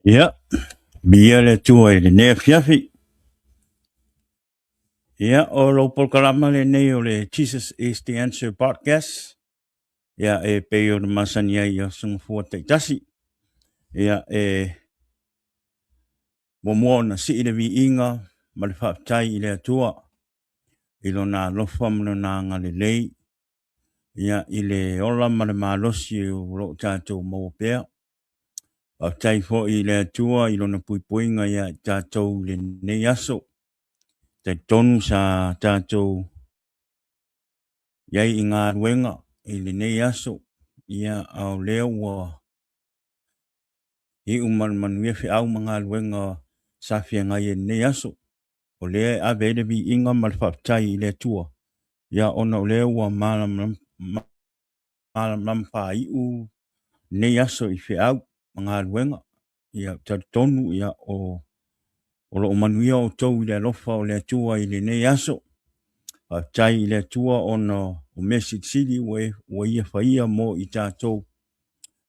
Ja, bia le tua i le nea fiafi. Ja, o lo polkalama le nei o le Jesus is the Answer podcast. Ja, peo le masani ai o sungfua teitasi. Ja, mo na si le vi inga, ma le whaptai i le atua. Ilo na lofa mano na nga le lei. Ja, i le ola ma le malosi o lo tātou mau pēr. Whaptai fo i le atua, ilo na puipuinga ia tātou le nei aso. Te tonu sa tātou iai i ngā ruenga i le nei aso ia au leo wa i manuia fi au ma ngā ruenga sa fia ngai e nei aso o lea a vele vi inga ma le whaptai i le tua ia ona o leo wa malam pa i u nei aso i fi au ma ngā ruenga ia tonu ia o lo manuia o tau i le alofa o le tua i le nei aso tai i le tua ona o Message City wa ia whaia mo i tātou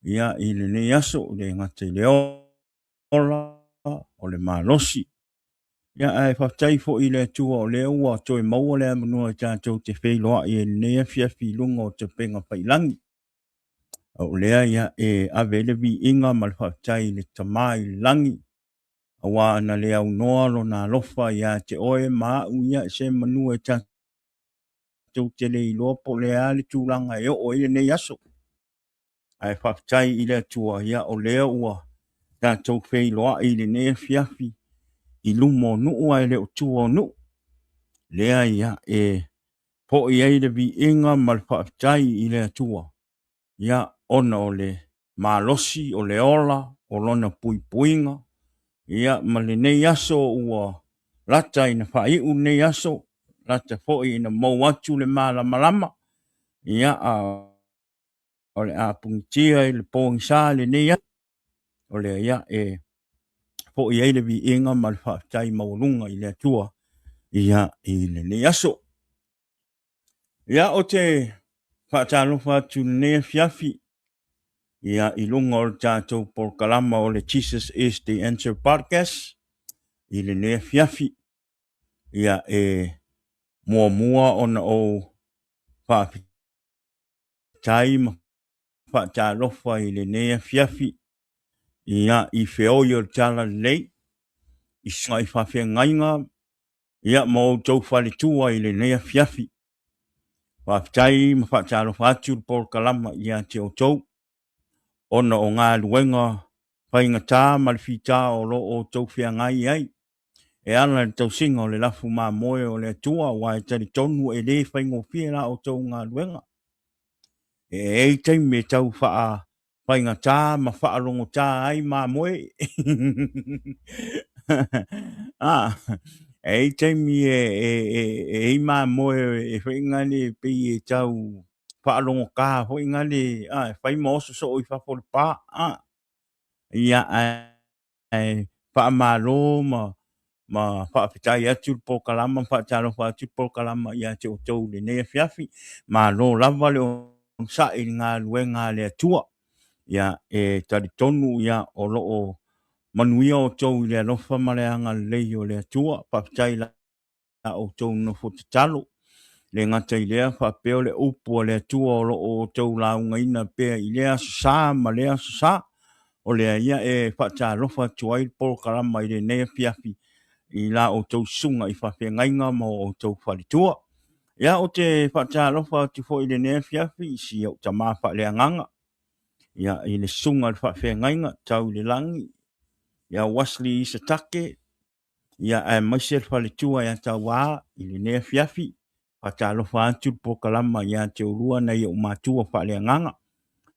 ia i le nei aso le ngata i le ola o le malosi ia ai whaftai fo i le tua o le ua toi maua le amanua i tātou te wheiloa i le nei fiafi lunga o te penga pailangi o lea ia avele vi inga ma le whaftai le tamai langi awa ana le au noa lo na lofa ia te oe maa uia se manua i tātou te le iloa po le ale tūlanga e o ile nei aso. Ai whaftai i le tua ia o lea ua tātou whei loa i le nei fiafi i lumo nuu ai le o tua nuu. Lea ia po i eile vi inga mal whaftai i le tua. Ia ona o le malosi o le ola o lona pui puinga. Ia ma le nei aso ua lata i na whai u nei aso. Lata fo'i ina mau atu le malama. Ia o le apungia i le pōngisa le nea. O le ia fo'i eile vi inga ma le whaatai maurunga i le atua. Ia i le nea so. Ia o te whaatalofa atu le nea fiafi. Ia i lunga o le tātou porkalama o le Jesus is the Answer podcast. I le nea fiafi. Ia mua ona o whaatai ma whaatalofa i le nea fiafi. Ia i whio i o tala lei. I sunga i whawhia ngainga. Ia ma o tau whale tua i le nea fiafi. Whaatai ma whaatalofa atu porkalama ia te o tau. Ona o ngā luenga whainga tā ma le whita o lo o tau whia ngai ai. E ana le tau singa o le lafu mā moe o le tua wai tari tonu e le whaingo whia la o tau ngā luenga. E teimi e tau whainga tā ma whaalongo tā ai mā moe. E teimi e mā moe e whaingani pe e tau whaalongo kā whaingani whaima oso so i whapore pā. Ia whaamalo ma whaapitai atu pokalama whaatalo whaatu pokalama ia te o tau le nea fiafi ma lo lava le o sa i ngā luenga le atua ia tari tonu ia o loo manuia o tau i le alofa ma le anga lei o le atua whaapitai la o tau no fotatalo le ngata i lea whaapeo le upu o le atua o loo tau launga ina pea i lea sa ma lea sa o lea ia whaatalo whaatuai pokalama i le nea fiafi i la o tau sunga i whawhia ngainga mo o tau wharitua. Ia o te whaatalofa tu fo i le nea fiafi i si au ta mawha lea nganga. Ia i le sunga i whawhia ngainga tau le langi. Ia wasli i sa take. Ia maisel wharitua ia tau wā i le nea fiafi. Whaatalofa atu pokalama ia te urua na i o mātua whalea nganga.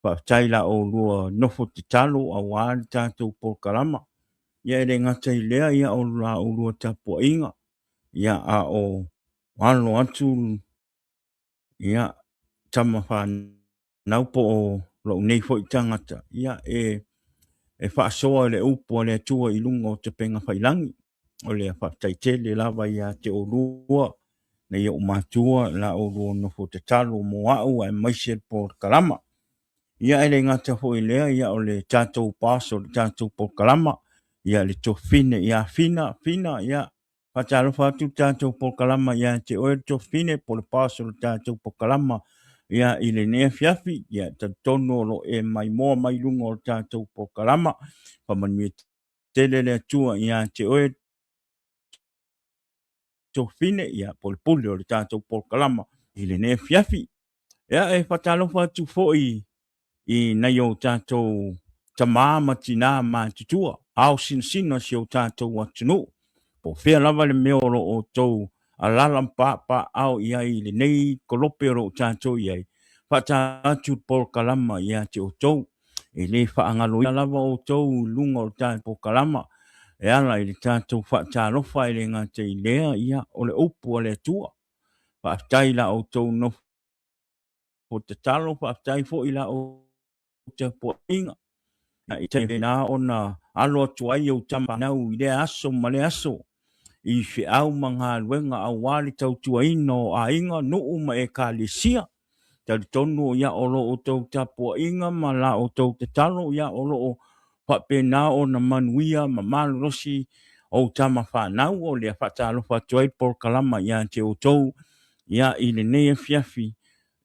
Whaataila o rua nofo te talo a wā ni tātou pokalama. Ia ele ngata i lea ia o la urua tapua inga. Ia a o walo atu. Ia tama naupo o lo nei fo i tangata. Ia whaasoa le upo le atua i lunga o te penga whailangi. O le whaataitele lava ia te o rua. Na ia o mātua la o rua nofo te talo mo au ai maisel por kalama. Ia ele ngata fo i lea ia o le tātou paso le tātou por kalama. ia le tofine ia fina ia whatalofa atu tātou pokalama ia te oe tofine po le pasolo tātou pokalama ia i le nea fiafi ia tatonu o lo e mai moa mai lunga o tātou pokalama pamanui tele le atua ia te oe tofine ia po le pule o le tātou pokalama i le nea fiafi ia e whatalofa atu fo'i i nei o tātou tamāma tina mā tutua au sinsina si o tātou atunu po fea lava le mea oro o tou a lalam pa au ia i le nei kolope oro o tātou iai whata atu por kalama ia te o tou e le whaangalo ia lava o tou lunga o tātou kalama e ala i le tātou whata lofa i le ngā te i lea ia o le upu o le tua whaatai la o tou no po te talo whaatai fo i la o te po inga i te na ona alo atu ai o tama nau i le aso ma le aso i fe au manga luenga a wali tau tua ino a inga nuu ma e ka lisia tali tonu ia olo o tau tapo inga ma la o tau te talo ia olo o whape na o na manuia ma malu rosi o tama whanau o lea whatalo whatuai por kalama ia te o tau ia i le nea fiafi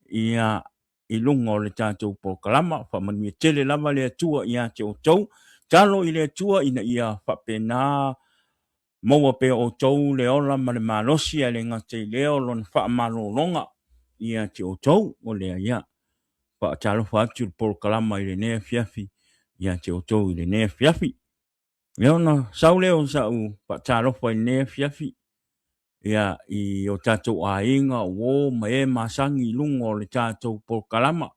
ia i lunga o le tātou por kalama whamanui tele lava le atua ia te o tau talo i le atua ina ia whape na maua pe o tou le ola ma le malosi a le ngate leo lon wha malolonga ia te o tou o lea ia wha talo whatu por kalama i le nea fiafi ia te o tou i le nea fiafi leo na sau leo sa u wha talo wha i nea fiafi ia i o tātou a inga o ma e masangi lungo o le tātou por kalama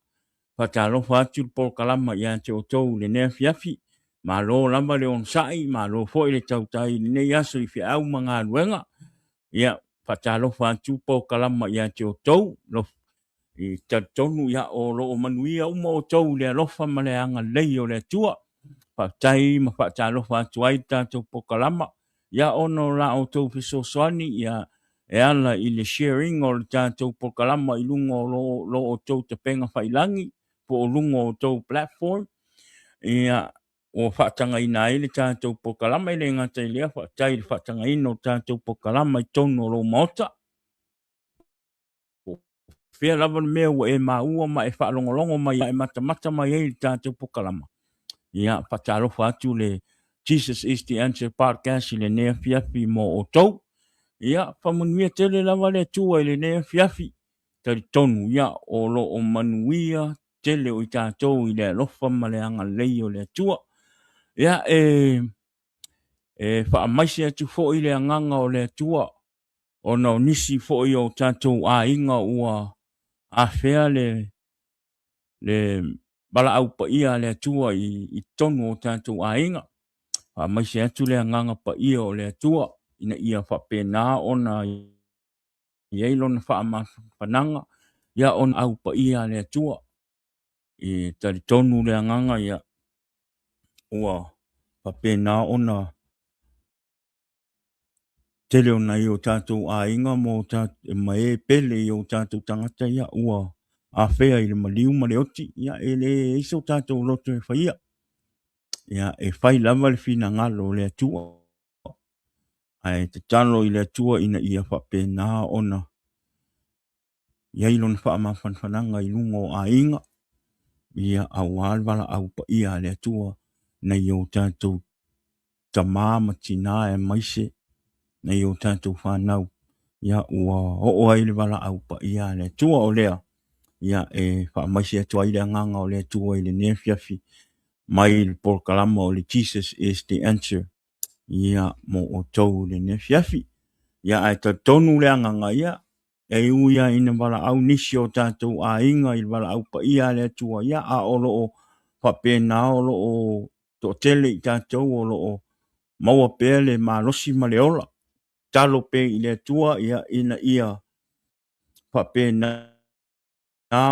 wha talo whatu por kalama ia te o tou i le nea fiafi ma lo lamba le on sai ma lo fo ile tau tai ne ya so fi au manga luenga ya fatalo fa tu po kalama ya te o tou lo i ta tonu ya o lo manuia o mo tou le lo fa ma le anga le o le tua fa tai ma fatalo fa tu ai ta tu po kalama ya ono la o tou fi so swani ya e ala i le sharing o le ta tu po kalama i lungo lo o tou te penga fa ilangi po lungo o tou platform ia o whaatanga ina ele tātou pokalama ele ngata ilea whaatai le whaatanga ina o tātou pokalama i tono lo mota. Whia lava mea ua e maua ma e whaalongolongo mai e matamata mai e tātou pokalama. Ia whaataro whaatu le Jesus is the Answer podcast i le nea fiafi mo o tau. Ia whamunuia tele lava le tua i le nea fiafi. Tari tonu ia o lo o manuia tele o i tātou i le alofa ma le anga lei o le tua. Ia fa maisi atu fo i le nganga o le tua o no nisi fo i o tātou a inga ua a fea le bala au pa ia le tua i tonu o tātou a inga fa maisi atu le nganga pa ia o le tua ina ia fa pena ona i eilon fa ma pananga ia on au pa ia le tua i tari tonu le nganga ia ua fa pena ona tele ona i o tātou a inga mo mai pele i o tātou tangata ia ua a whea i le maliu ma le oti ia e le iso tātou loto e whaia ia e whai lava le whina ngalo le atua ai te talo i le atua ina ia whape nā ona ia ilon wha ma whanwhananga i lungo a inga ia au alwala au pa ia le atua na i o tātou tamāma tina e maise na i o tātou whanau ia ua o ai le wala au pa ia le tua o lea ia e wha maisi atua i le nganga o le tua i le nefiafi mai le por kalama o le Jesus is the Answer ia mo o tau le nefiafi ia ai ta tonu le nganga ia e uia ina wala au nisi o tātou a inga i wala au pa ia le tua ia a olo o whapena olo o to tele i tātou olo o maua pele ma losi ma le ola talo pe i le tua ia ina ia whape na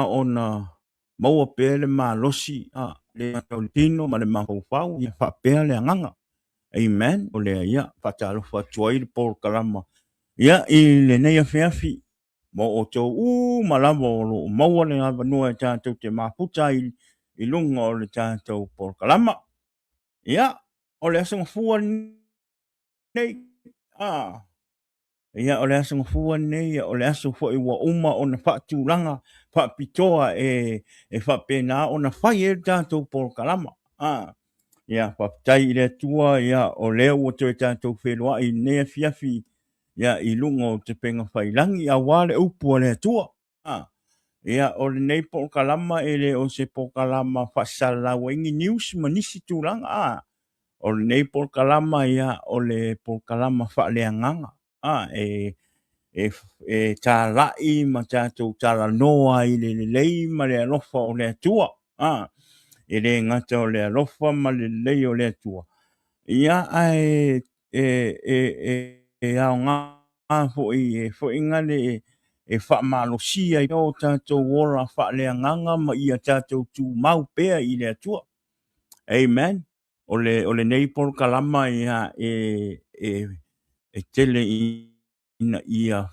ona maua pe le ma losi a le tino ma le mahofau ia whape le nganga. Amen. O le ia whatalo whatuai le por kalama. Ia i le neia whiawhi mo o tau malama o lo maua le ngā vanua e tātou te maputa i lunga o le tātou por kalama. Ia o le asanga fua nei, ia o le asanga fua nei, o le aso fo i wa uma o na whaatūranga, whaapitoa e whapena o na whai e tātou por kalama, ia whaptai i le tua, ia o leo o te tātou whenua i nea fiafi, ia i lunga o te penga whailangi a wale upu o le tua, ia o le nei por kalama e le o se por kalama whasala wengi news manisi tūranga, o le nei por kalama ia o le por kalama whaaleanganga, e tā lai ma tātou tāla noa i le lei ma le alofa o le atua, e le ngata o le alofa ma le lei o le atua. Ia au ngā fo i ngale e whaamalosia i o tātou ora whaaleanganga ma ia tātou tū mau pēa i le atua. Amen. O le nei por kalama ia tele ina ia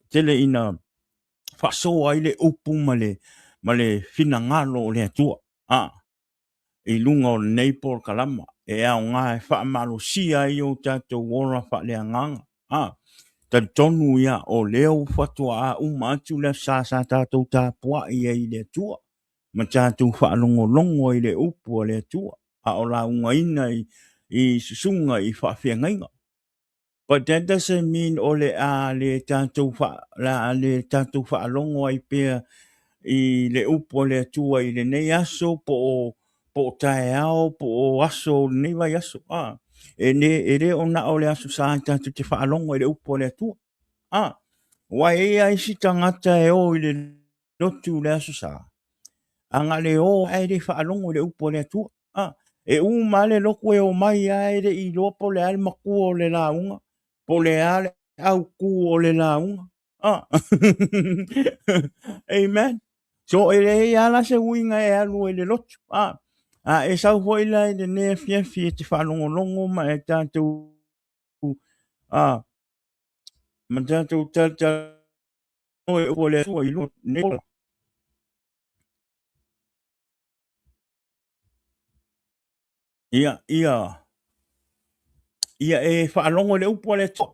tele ina whasoa i le upu ma le finangalo o le atua. I lunga o le nei por kalama e au ngā e whaamalosia i o tātou ora whaaleanganga. Tad tonu ia o leo fatua a atu le sa tātou tāpua i le atua. Ma tātou whaalongolongo i le upu o le atua. A o la unga ina i susunga i whawhiangainga. But that doesn't mean o le tātou whaalongo ai pēr i le upu o le atua i le nei aso po tae ao po o aso nei vai aso. E re o na o le aso sa tātou te whaalongo i le upu o le atua. Wai e aisi tangata e o i le lotu le aso sa. Anga le o ai le whaalongo le upo le atua. E male loko e o mai ai le i lopo le ale maku o le launga. Po le ale au ku o le launga. Amen. So e le ala se winga e alu e le lotu. E sau hoi la e le nea fiafi e te whalongo longo ma e tātou ma tātou tata o e o le atua i lotu neola. Ia e whaalongo le upo le tua.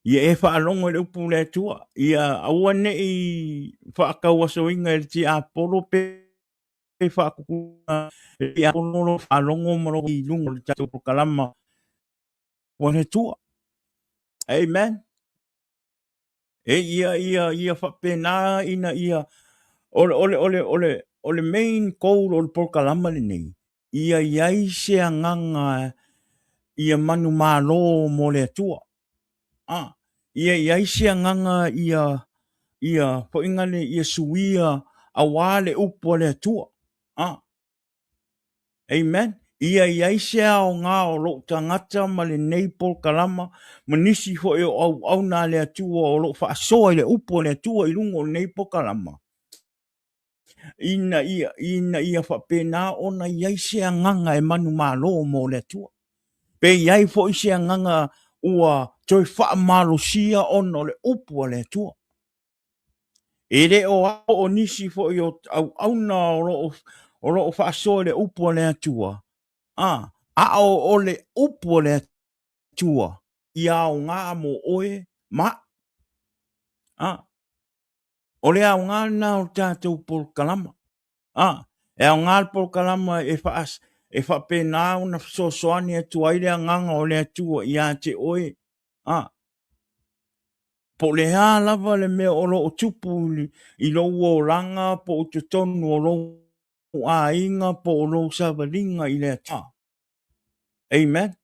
Ia e whaalongo le upo le tua. Ia aua ne i whaakau aso inga e ti apolo pe whaakukuna i apolo whaalongo maro i lungo le tatu po kalama o le tua. Amen. E ia whapena ina ia ole main goal o le po kalama le nei. Ia iai se anganga ia manu malo mo le atua. Ia isia nganga ia po ingane ia suia a wale upo le atua. Amen. Ia isia o ngā o lo tangata ma le neipol kalama ma nisi ho e au nā le atua o lo whaasoa i le upo le atua i lungo o neipol kalama. Ina ia whapena ona ia isia nganga e manu malo mo le atua. Pe iai fo isi nganga ua toi whaamalosia ono le upu le tua. E re o nisi fo i au na o lo whaasoa le upu le tua. O le upu le tua. I au ngā mo oe ma. O le au ngā na o tātou por kalama. E au ngā por kalama e whapena una soani e tua i le nganga o le tua i a te oe. Po le hā lava le mea o lo o tupu i lo o ranga po o te tonu o lo a inga po o lo savalinga i le ata. Amen.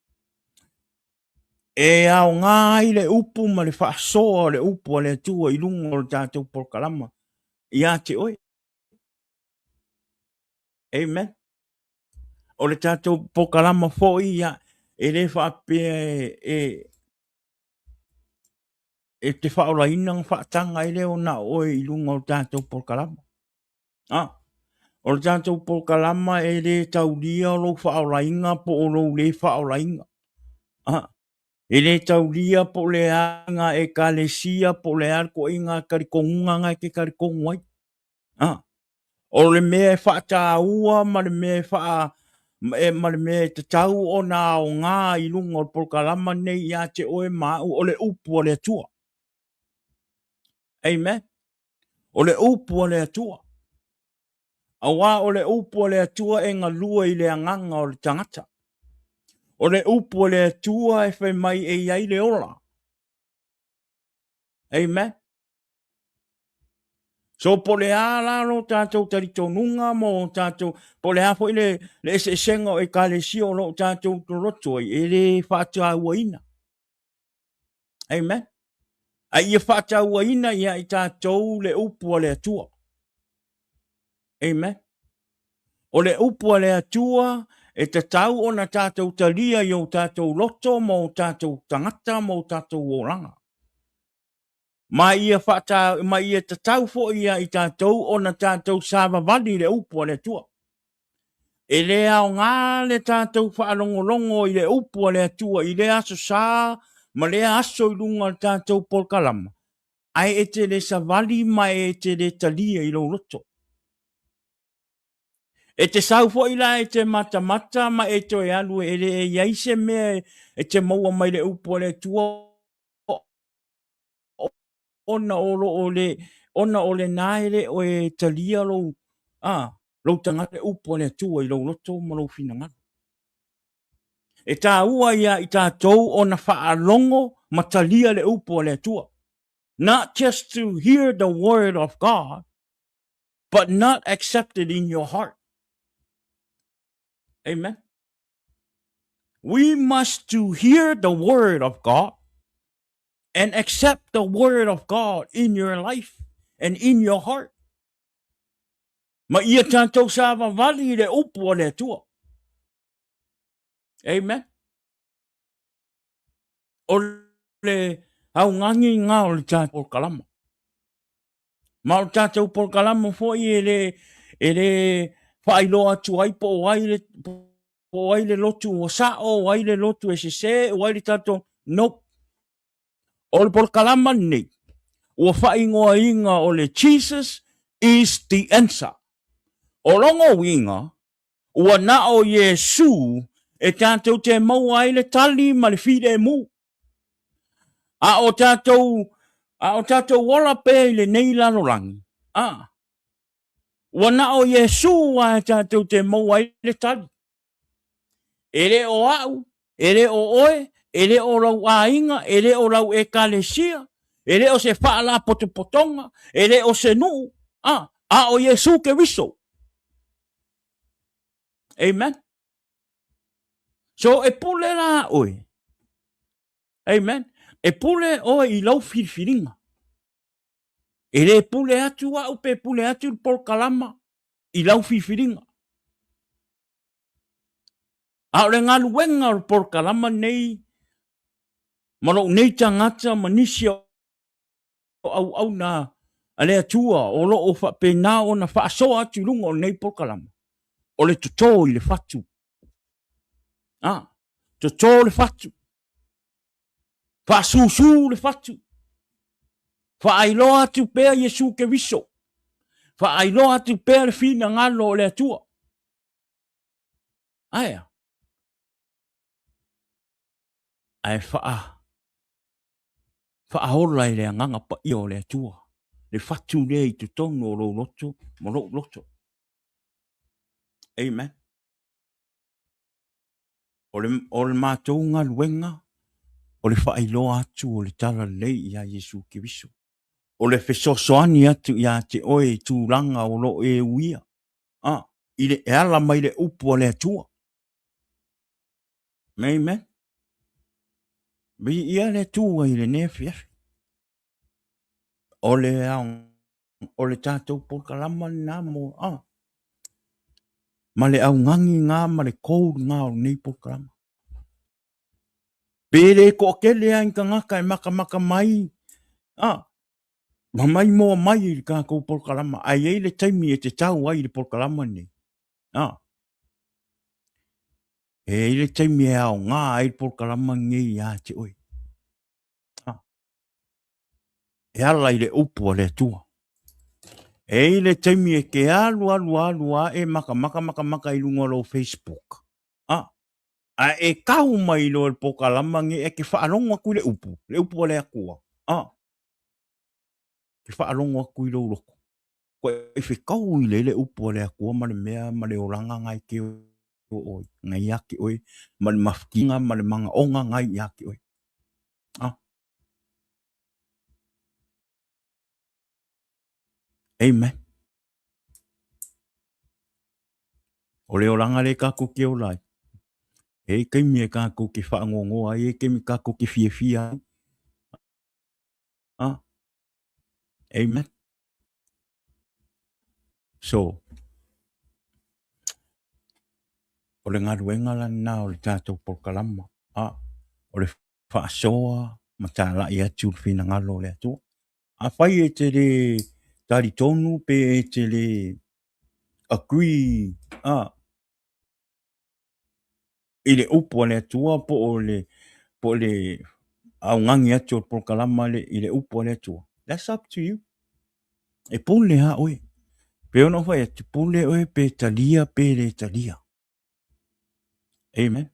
E au ngā i le upu ma le whaasoa le upu a le tua i lungo o le tātou por kalama. I a te oe. Amen. O le tātou por kalama fo i a e le whaapea e te whaola inang whaatanga i leo na oe i lunga o tātou por kalama. O le tātou por kalama e le taulia o lo whaola inga po o lo le whaola inga. E le taulia po le anga e kalesia po le arko inga karikongunga ngai ke karikongwai. O le mea e whaata ua ma le mea e ma le me te tau o na o ngā i lunga o polkalama nei ia te oe mau o le upu o le atua. Amen. O le upu o le atua. Awa o le upu o le atua e ngā lua i le anganga o le tangata. O le upu o le atua e whai mai e iai le ola. Amen. So po le ala lo tātou taritonunga mo tātou po le hafo i le senga o e kalesi o lo tātou toroto e le whātua uaina. Amen. A ia whātua uaina ia i tātou le upu o le atua. Amen. O le upu o le atua e te tau o na tātou talia i o tātou loto mo tātou tangata mo tātou oranga. Ma ia te tau fo ia i tātou o na tātou sāwa wali le upu o le atua. E le au ngā le tātou whaalongolongo i le upu o le atua, i le aso sā, ma le aso i lunga le tātou polkalama. Ai e te le savali ma e te le talia i lo roto. E te sau fo i la e te mata ma e to e alu e le e iaise mea e te maua mai le upu o le atua. Ona o le naere o e talia lo lo tangata upo le tua i lo loto ma lo finanga. E tā ua ia i tātou o na whaalongo ma talia le upo le tua. Not just to hear the word of God, but not accepted in your heart. Amen. We must to hear the word of God and accept the word of God in your life and in your heart. Ma ia tātou sāwa wali le upu o le atua. Amen. O le au ngangi ngā o le tātou kalama. Ma o tātou polkalama fo i e le whailoa tu ai po ai le lotu o sao, o ai le lotu e se, o ai le tātou, nope. O le polkalama nei, o whaingoa inga o le Jesus is the answer. O longo winga, ua na o Yesu e tātou te mau ai le tali ma le whire mu. A o tātou wala pe le nei lano rangi. Ua na o Yesu a tātou te mau ai le tali. Ere o au, ere o oe, ere o rau ainga, ere o rau e kalesia, ere o se whaala potopotonga, ere o se nuu. A o Yesu ke wiso. Amen. So e pule la oe. Amen. E pule oe i lau whirwhiringa. E le pule atu a upe pule atu polkalama i lau whirwhiringa. A le ngā luenga o polkalama nei, maro nei tangata manisi au na ale atua o lo o pe na o na whaasoa atu lunga o nei polkalama. O le toto i le fatu. Toto le fatu. Whaasusu le fatu. Whaailoa atu pēr Yesu ke wiso. Whaailoa atu pēr whina ngalo o le atua. Aia. Ai whaahola i le anganga pa i o le atua. Le fatu le i tutongo o lo loto, mo lo loto. Amen. O le mātou ngā luenga, o le whaailoa atu o le tala lei i a Yesu ke wiso. O le fesosoani atu i a te oe tūranga o lo e uia. I le ala mai le upu o le atua. Amen. Mi ia le tua i le nefiafi. O le tātou polkalama nā mo. Ma le au ngangi ngā ma le kou ngā o nei polkalama. Pere ko kele a inka ngaka e maka mai. Ma mai moa mai i ka kou polkalama. Ai ei le taimi e te tau ai le polkalama nei. E le taimi e au ngā ai le polkalama ngei a te oi. E ala i le upu o le atua. E le taimi e ke alu e maka i lunga lo Facebook. A e kau mai lo le pokalama nge e ke whaalonga kui le upu o le akua. Ke whaalonga kui lo loko. Ko e whikau i le upu o le akua ma le mea ma le oranga ngai ke oi. Ngai ake oi, ma le mafkinga, ma le manga onga ngai ake oi. Amen. O le oranga le kako ke o lai. E keimi e kako ke whaangongo ai, e keimi kako ke fia ai. Amen. So, o le ngaruenga la na o le tātou pokalama. O le whaasoa, ma tā la i atu whina ngalo le atua. A whai e te le tari tonu pe e te le agree. I le upo le atua po le au ngangi atu o pokalama le i le upo le atua. That's up to you. E pole ha oe. Pe ono whai atu pole oe pe talia pe le talia. Amen.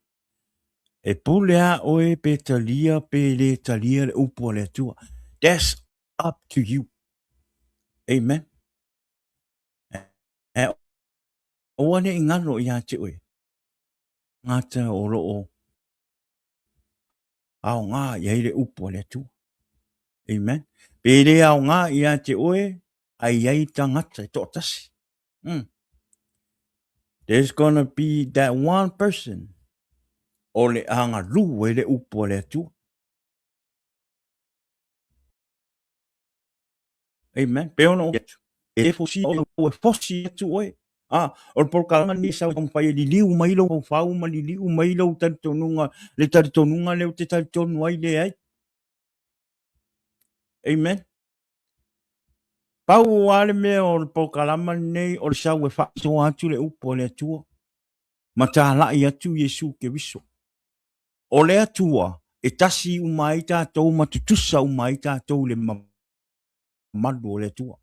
E pole ha oe pe talia pe le talia le upo le atua. That's up to you. Amen. E oane i ngano i ate oe. Ngata o loo. Ao ngā i aile upo le atua. Amen. Pe le ao ngā i ate oe. Ai ai tangata i tōtasi. There's gonna be that one person. O le anga lu e le upo le atua. Amen. Pe ono e fosi o fosi atu oe. O le polkalanga ni sa o mwhai li liu mailo o whau ma li liu mailo o taritonunga le o te taritonu ai le ai. Amen. Pau o ale mea o le polkalama nei o le sau e whaaso atu le upo le atua. Ma tā lai atu Yesu ke viso. O le atua e tasi umai tātou ma tutusa umai tātou le malu o le atua.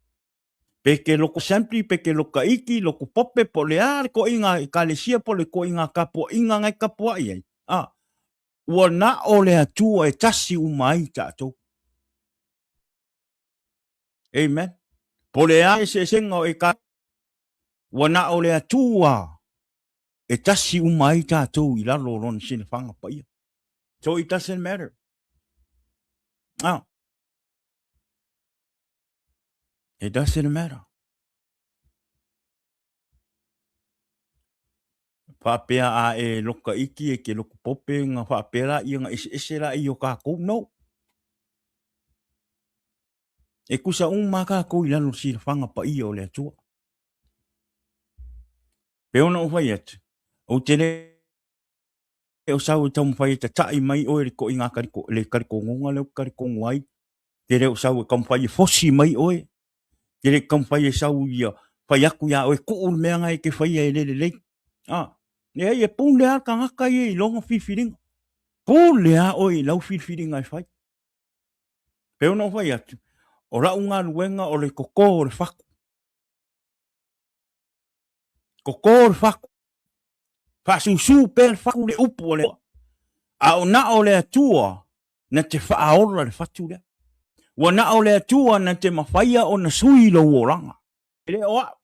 Peke loko sampli, peke loka iki, loko pope po le are ko inga i kalesia po le ko inga kapo inga ngai kapo ai. Ua na o le atua e tasi umai tātou. Amen. Po le are se senga o e ka. Ua na o le atua e tasi umai tātou i lalo ron sine whanga pa ia. So it doesn't matter. It doesn't matter. Whapea a e loka iki e ke loko pope nga whapea i nga ese la i o kako. No. E kusa maka ko i lalo sine whanga pa ia o le atua. Pe ona o whai atu. O tene o sau tau mwhai ta tai mai o e ko inga kariko, le kariko ngonga leo kariko ngwai. Tere o sau e kamwhai fosi mai oe. Tere kamwhai e sau ia whai aku ia oe ko o mea ngai ke whai e lele. Ne ai e pūn lea ka ngaka i longa whiwhiringa. Pūn lea oe lau whiwhiringa e whai. Pe ona o whai atu. O rau ngā ruenga o le koko o le whaku. Koko o le whaku. Whasusu pe le whaku le upu o le. A o na o le atua na te whaaora le whatu lea. Wa na o le atua na te mawhaia o na sui lo oranga. Ere o au.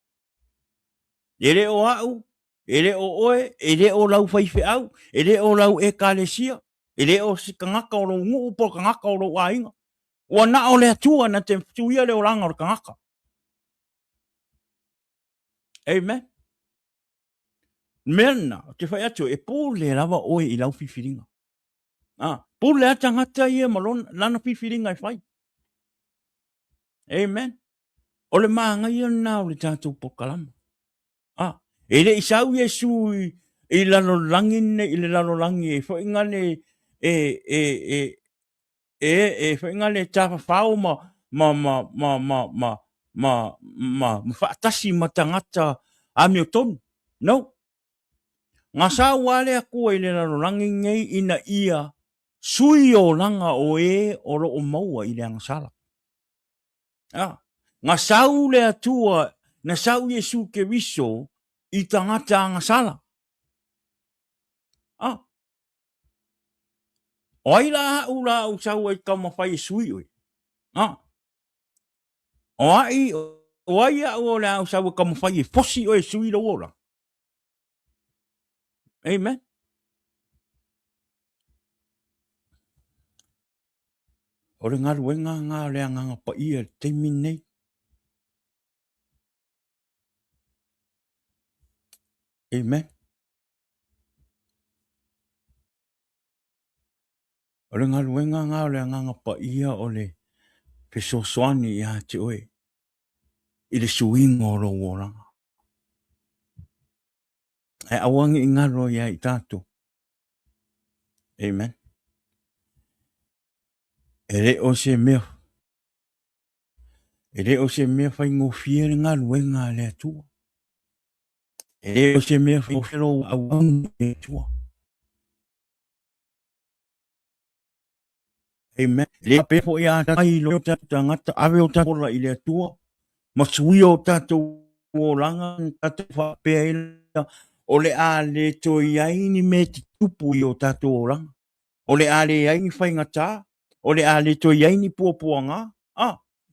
Ere o au. Ere o oe. Ere o lau whaife au. Ere o lau e kalesia. Ere o si kangaka o lo ngu upo kangaka o lo wainga. Wa na o le atua na te suia le oranga o kangaka. Amen. Mena, te whai atu, e pō le rawa oe i lau whiwhiringa. Pō le atangata ia malona, lana whiwhiringa i whai. Amen. O le maanga ia nā o le tātou pokalama. E le isau Yesu i lalo langi ne, i le lalo langi e whainga le, whainga le tāwha whao ma whaatasi ma tangata ami o tonu. No. Ngā sā wale a kua i le rarorangi ngei ina ia sui o langa o e o ro o maua i le angasala. Ngā sau le atua na sau Yesu ke viso i tangata angasala. Oi la u sau e kama fai sui oi. O ai o la u sau kama fai fosi o sui lo ola. Amen. O le ngaru e ngā le nganga pa ia te minei. Amen. O le ngaru e ngā le nganga pa ia o le peso soani ia te oe. I le suingo o lo oranga. E awangi i ngaro ia i tātou. Amen. E re o se mea. E re o se mea fai ngofia le ngaru e ngā le atua. E re o se mea fai ngofia lo awangi le atua. Amen. Le pepo ia tai lo tangata ave o tapola i le atua. Ma sui o tātou o langa tātou whapea ila. O le a le to iaini me te tupu i o tātou o langa. O le a le iaini whai ngatā. O le a le to iaini puapuanga.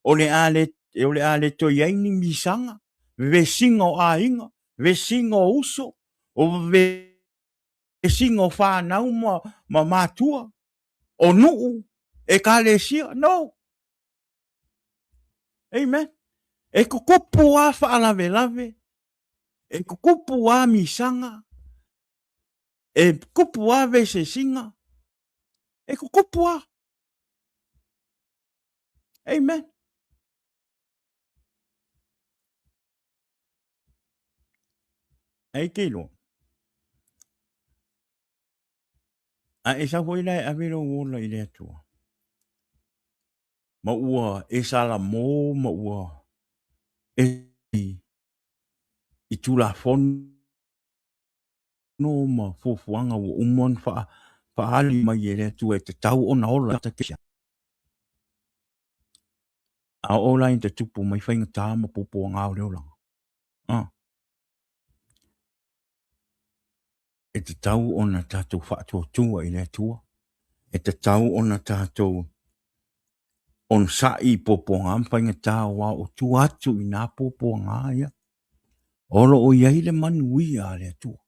O le a le to iaini misanga. Ve singa o a inga. Ve singa o uso. O ve singa o whanau ma mātua. O nuu. E ka le sia. No. Amen. E kukupu a whaalave lave. E kukupu a misanga. E kupu a vese singa. E kukupu a. Amen. Ai keilo. A e sa hoi lai a vero wola i le atua. Ma ua e sala mō ma ua e i tula fon no ma fofuanga ua umon fa ali mai e le atua e te tau o na ola ta kisia. A ola i te tupu mai whainga tā ma popo a ngāo leo langa. E te tau o na tātou whaatua tua i le atua. E te tau o na tātou on sa i popo ngā mwhainga tā wā o tu atu i nā popo ngā ia. Olo o iei le manu ia le atua.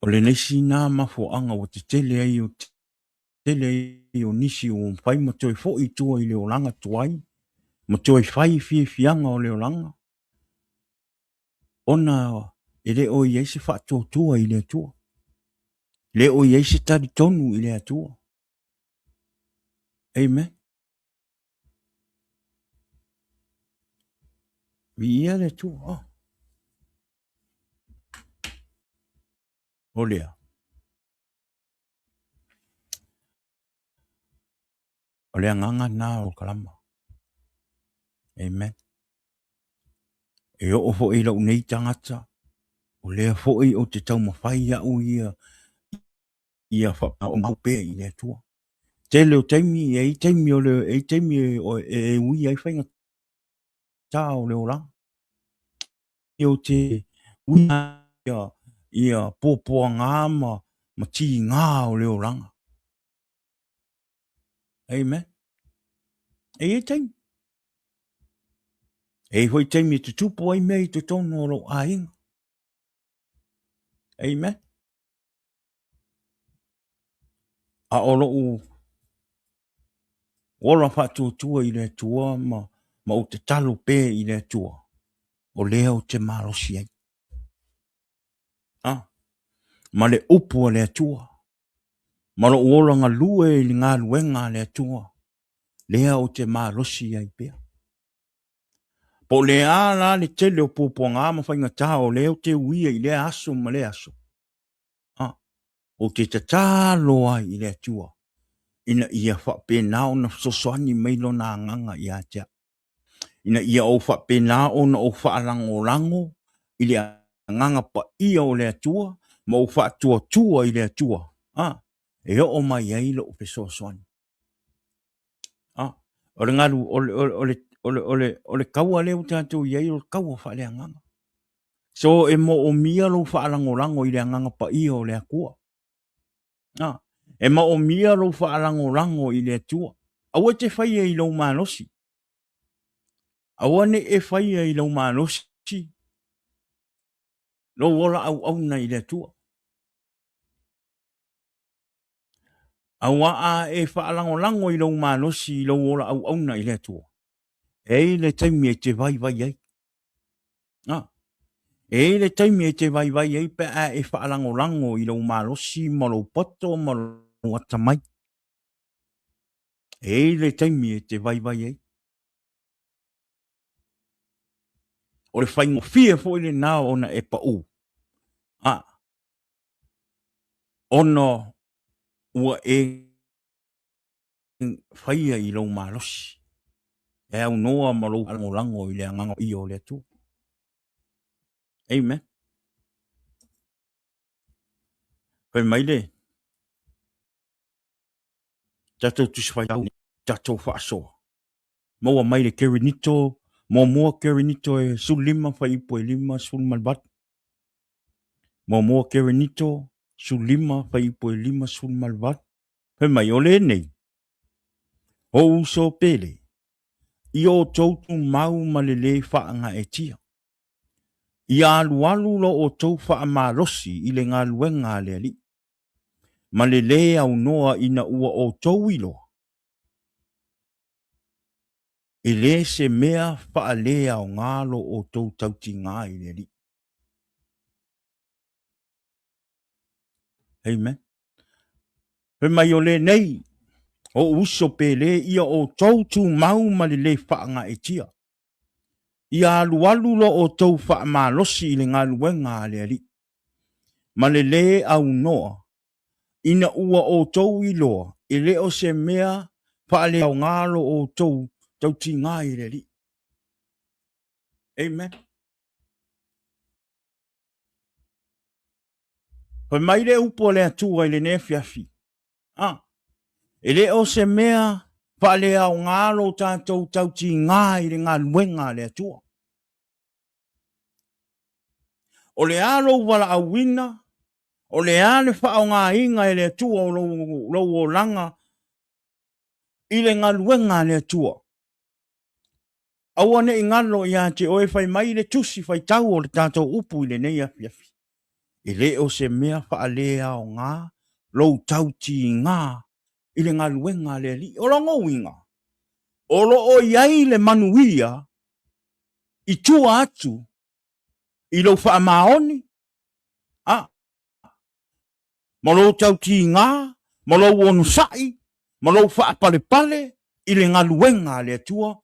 O le nesi nā mafoanga o te tele ai o tele ai o nisi o mwhai ma toi fo i tua i leo langa tuai. Ma toi whai fianga o leo langa. Ona e le o iei se whaatua tua i le atua. Le o iei se tari tonu i le atua. Amen. Vi ia le atua. O lea. O lea nganga nā o kalama. Amen. E o fo i lau nei tangata. O lea fo i o te tau mawhai au ia whapa o maupea i le atua. Te leo teimi o leo teimi e ui ai whainga tā o leo la. I o te ui ia pōpua ngā ma tī ngā o leo langa. Amen. E teimi. E hoi teimi te tupu ai mei te tono o lo a inga. Amen. A olo u ora whātua tua i le tua ma o te talo pē i le tua. O lea o te marosi ai. Ma le upu le tua. Ma lo uolanga lue i ngā luenga le tua. Lea o te marosi ai pēr. Po le ala le tele o pōpua ngā mawhainga tā o leo te uia i le aso ma le aso. O te tatalo ai i le tua. Ina ia whapena o na sosoani meilo na nganga i atea. Ina ia o whapena o na o whaalango lango i le nganga pa ia o le atua. Ma o whaatua tua i le atua. E o mai ai lo o pe sosoani. O le ngaru, ole kaua leo tātou iai o kaua wha le anganga. So e mo o mia lo wha alango i le anganga pa ia o le akua. E mo o mia lo wha alango i le atua. Aua te whaia i lau manosi. Aua ne e whaia i lau manosi. Lo wola au na i le atua. Aua a e wha alango i lau manosi i lau wola au na i le atua. E le taimi e te vai ai. E le taimi e te vai ai pe a e wha alango i lau manosi ma lau poto ma lau atamai. E le taimi e te vai ai. O le whaingo fia fo ile nā ona e pa u. Ono ua e whaia i lau malosi. E au noa ma lau alango i le anganga i o le atu. Amen. Koe maile. Tatou tuswai au. Tatou whaasoa. Maua maile keri nito. Mua keri nito e sulima whaipo e lima sulmalbat. Mua keri nito. Sulima whaipo e lima sulmalbat. Koe mai ole nei. O uso pele. I o tautu mau malele whaanga e tia. I alu lo o tau wha marosi i le ngā luenga le ali. Malele au noa ina ua o tau ilo. I le se mea wha le au ngalo o tau tautigā i le ali. Amen. Pe mai o le nei. O uso pele ia o tau tu mau malele whaanga e tia. I alu lo o tau wha marosi i le ngā luenga le ali. Malele au noa. Ina ua o tau iloa, i leo se mea whaale au ngalo o tau tautigā i le li. Amen. Hoi mai le upo le atua i le ne fiafi. I leo se mea whaale au ngalo tātou tautigā i le ngā luenga le atua. O le alo wala awina, o le ale whao ngā inga i le atua o lau o langa i le ngā luenga le atua. Aua ne ingalo i ate oe whai mai le tusi whai tau o le tātou upu i le nei afiafi. I leo se mea whaalea o ngā lou tautigā i le ngā luenga le li. O longo winga. O lo o iai le manuia i tua atu i lou wha maoni. Ma lou tautigā, ma lou onusai, ma lou wha pale i le ngā luenga le atua.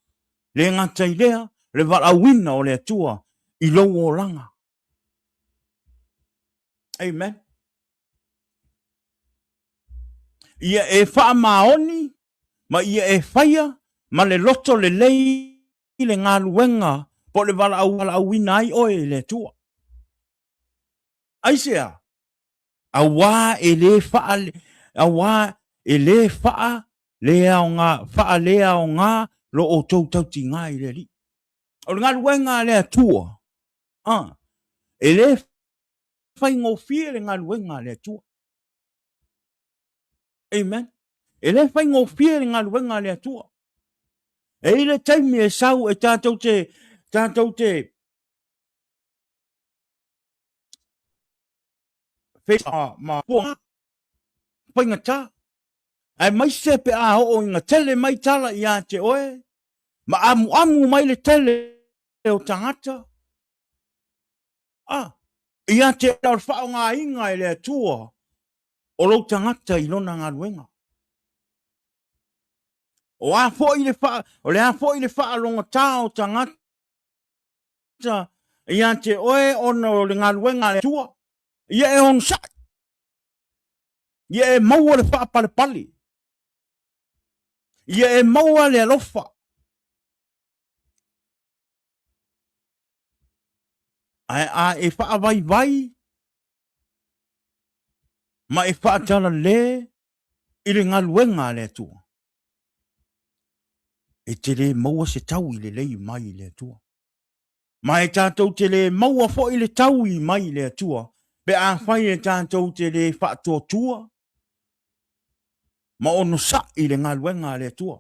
Le ngatai lea, le walawina o le atua, i lau o langa. Amen. Ia e wha maoni, ma ia e whaia, ma le loto le lei, le ngā luenga, po le walawina ai oe le atua. Aisea, awa e le wha, awa e le wha, lea o ngā, wha lea o ngā, lo o tau tautigā i le li. O le ngā luenga le atua. E le whai ngofie le ngā luenga le atua. Amen. E le whai ngofie le ngā luenga le atua. E le taimi e sau e tātou te whea ma puanga. Whai ngata. Ai mai sepe a o inga tele mai tala i a te oe. Ma amu mai le tele o tangata. I a te au whao ngā inga i le atua. O lo tangata i lona ngā luenga. O a fo i le wha, o le a fo i le wha longa tā o tangata. I a te oe ono le ngā luenga le atua. Ia e on sa. Ia e maua le wha pale. Ia e maua le alofa. A e wha vai. Ma e wha tala le. I le ngā luenga le atua. e te le maua se tau i le lei mai i le atua. Ma e tātou te le maua fo i le tau i mai i le atua, pe a whai e tātou te le whaatua tua, ma ono sa i le ngā luenga le atua.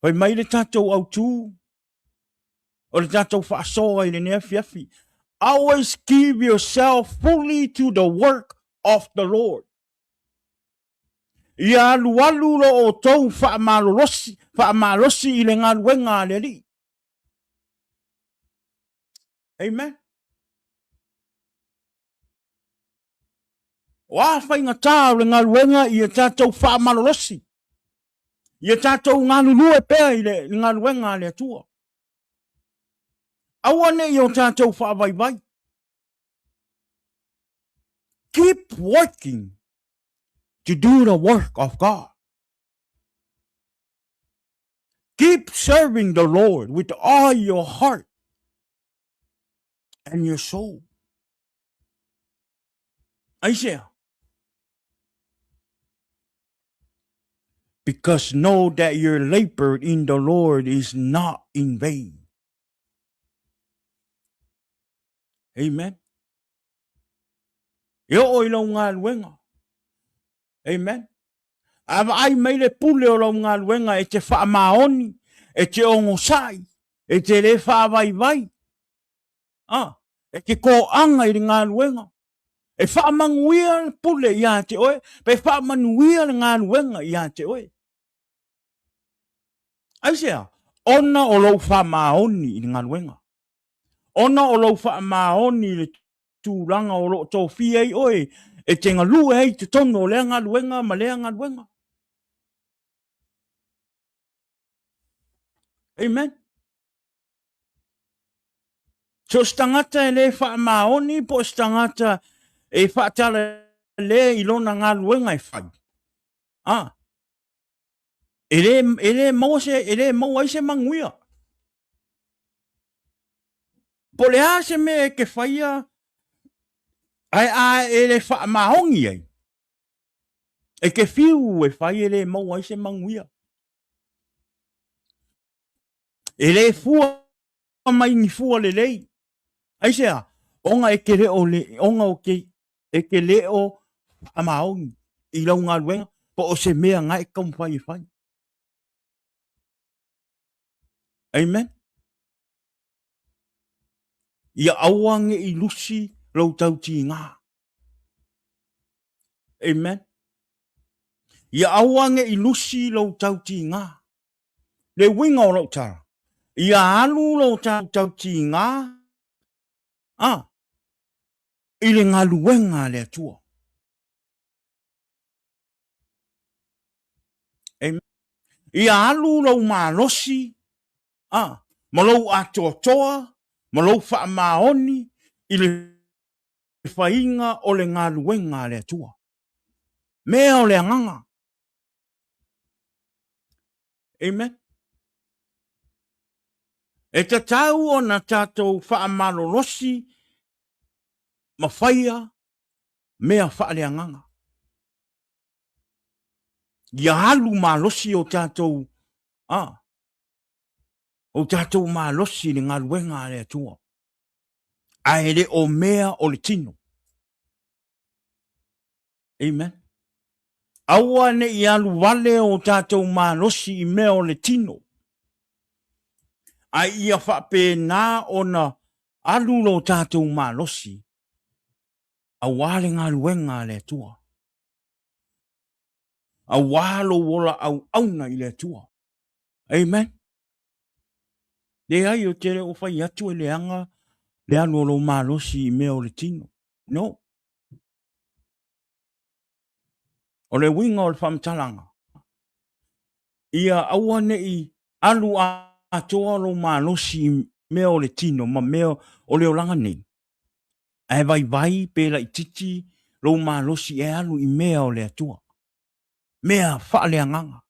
Pai mai le tātou au tū, o le tātou whaasoa i le nea fiafi. Always give yourself fully to the work of the Lord. Ia alu lo o tou whaamalosi i le ngā luenga le li. Amen. O a whainga tā le ngā luenga i a tātou whaamalosi. Ia tātou ngā lulue pēr i le ngā luenga le atua. Awane i o tātou whaavai. Keep working to do the work of God. Keep serving the Lord with all your heart and your soul. Isaiah. Because know that your labor in the Lord is not in vain. Amen. Yo oi lo ngā luenga. Amen. Ava ai mai le pule o lo ngā luenga e te whaamaoni, e te ongosai, e te le whaavai. E te ko anga i ngā luenga. E whaamanuia pule i a te oe, pe whaamanuia ngā luenga i a te oe. Aisea, ona o lo whaamaoni i ngā luenga. Ona o lo whaamaoni le tūranga o lo tō whia i oe, e te ngalue hei te tono o lea ngā luenga, ma lea ngā luenga. Amen. So stangata e le whaamaoni, po stangata e whaatala le ilona ngā luenga e whai. Ele mau ai se manguia. Po le a se me e ke whaia, ai ele whaamahongi ai. E ke whiu e whai ele mau ai se manguia. Ele fua mai ni fua le lei. Ai sea, onga e ke leo le, onga o ke, e ke leo whaamahongi. I lau ngā luenga, po o se mea ngai kam whai. Amen. Ia awange i lusi lau tautigā. Amen. Ia awange i lusi lau tautigā. Le winga o lau tara. Ia alu lau tautigā. I le ngā luenga le atua. Amen. Ia alu lau malosi. Ma lau atoa. Ma lau whaamaoni. I le whainga o le ngā luenga le atua. Mea o le anganga. Amen. E te tau o na tātou whaamalolosi ma whaia mea whaaleanganga. Ia halu malosi o tātou o tātou malosi ni ngā luenga le atua. Aere o mea o le tino. Amen. Aua ne i alu wale o tātou malosi i mea o le tino. Ai ia whape nā o na alu lo tātou malosi. Awale ngā luenga le atua. Awalo wola au auna i le atua. Amen. Le ai o tere o whai atu e le anga le alu lo malosi i mea o le tino. No. O le winga o le whamtalanga. Ia awane i alu atoa lo malosi i mea o le tino, ma mea o le olanga nei. Ai vai pela i titi lo malosi e alu i mea o le atua. Mea whaale anganga.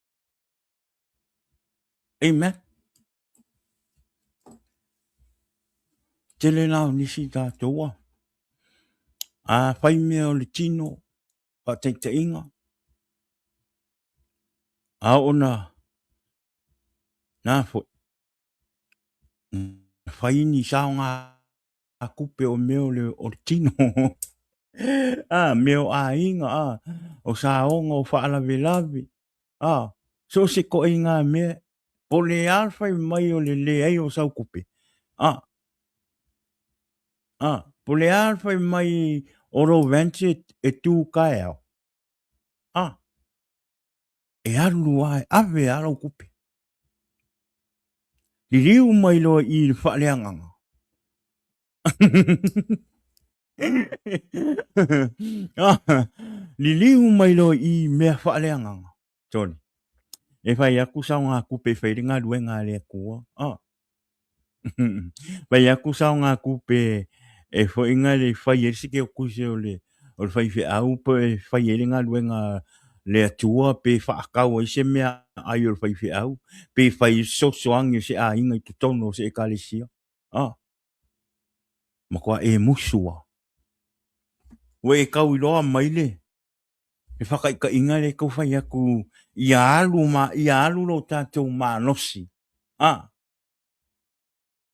Amen. Tele nao nisi tātoa. Whai mea o le tino, pa te inga. a ona na fo faini saunga a kupe o meo le o tino meo a inga o saonga o faala velavi so se ko inga me o le alfa mai o le ai o sau kupe po le alfa mai o ro venti e tu kaeo e alu ai ave alo kupe li liu mai lo i faaleanga li liu mai lo i mea faaleanga toni e fai aku saunga kupe fai ringa luenga le kua fai aku saunga kupe e fo inga le fai e sike o kuse o le fai fe au po e fai e ringa luenga le atua pe whaakau i se mea ai o fai fe au pe fai so soangi se a inga i tutono se e kalesia ma kwa e musua we e kau iloa maile e whakai ka inga le kau fai aku i alu lo tātou ma nosi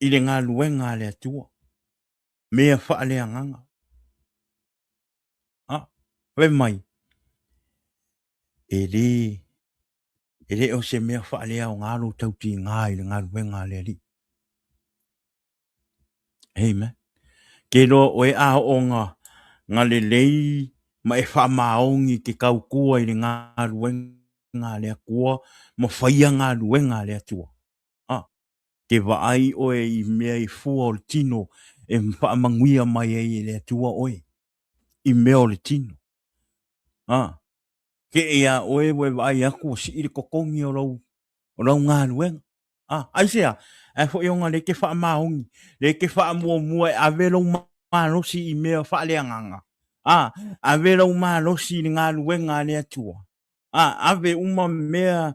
i le ngā luenga le atua mea whaale anganga we mai e le o se mea whaale au ngā lo tauti ngā i le ngā luenga le ali amen ke lo o e a o ngā le lei ma e wha maongi ke kau kua i le ngā luenga le akua ma whaia ngā luenga le atua ke vaai oe i mea i fua o le tino e whaamanguia mai e le atua oe i mea o le tino ke ea oe we vaai aku o si i le kokongi o lau ngā luenga aisea e fo ionga le ke whaamaongi le ke whaamua mua e avelo malosi i mea whaaleanganga avelo malosi i le ngā luenga le atua ave uma mea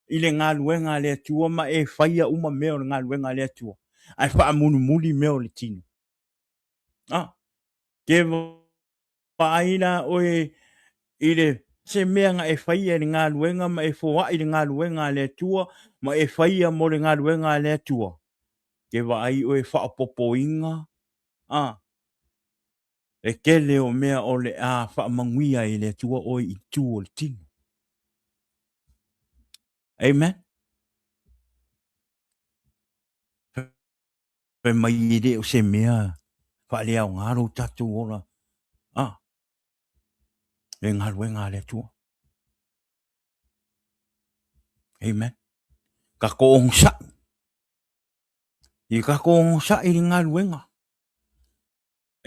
i le ngā luenga le atua ma e whaia uma mea o le ngā luenga le atua ai whaamunu muli mea o le tino ke vaina oe i le se mea nga e whaia i le ngā luenga ma e fua i le ngā luenga le atua ma e whaia mo le ngā luenga le atua ke vai oe whaapopo inga e kele o mea o le whaamanguia i le atua oe i tu o le tino amen pe mai i le o se mea whaalea o ngaro tatu ora e ngā luenga le atua amen ka koong sa i ka koong sa i le ngā luenga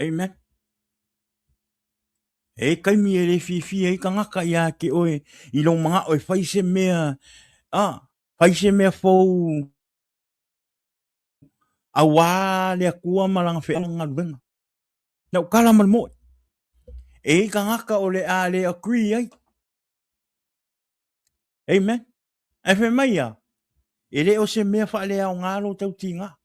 amen e kaimi e le fifi e ka ngaka ia ke oe i lo mga oe whaise mea whaise mea fau a wā le akua malanga whea ngā luenga nau kala malmo e ka ngaka o le a le akui ai amen e whe mai a e le o se mea whaale au ngā lo tau tinga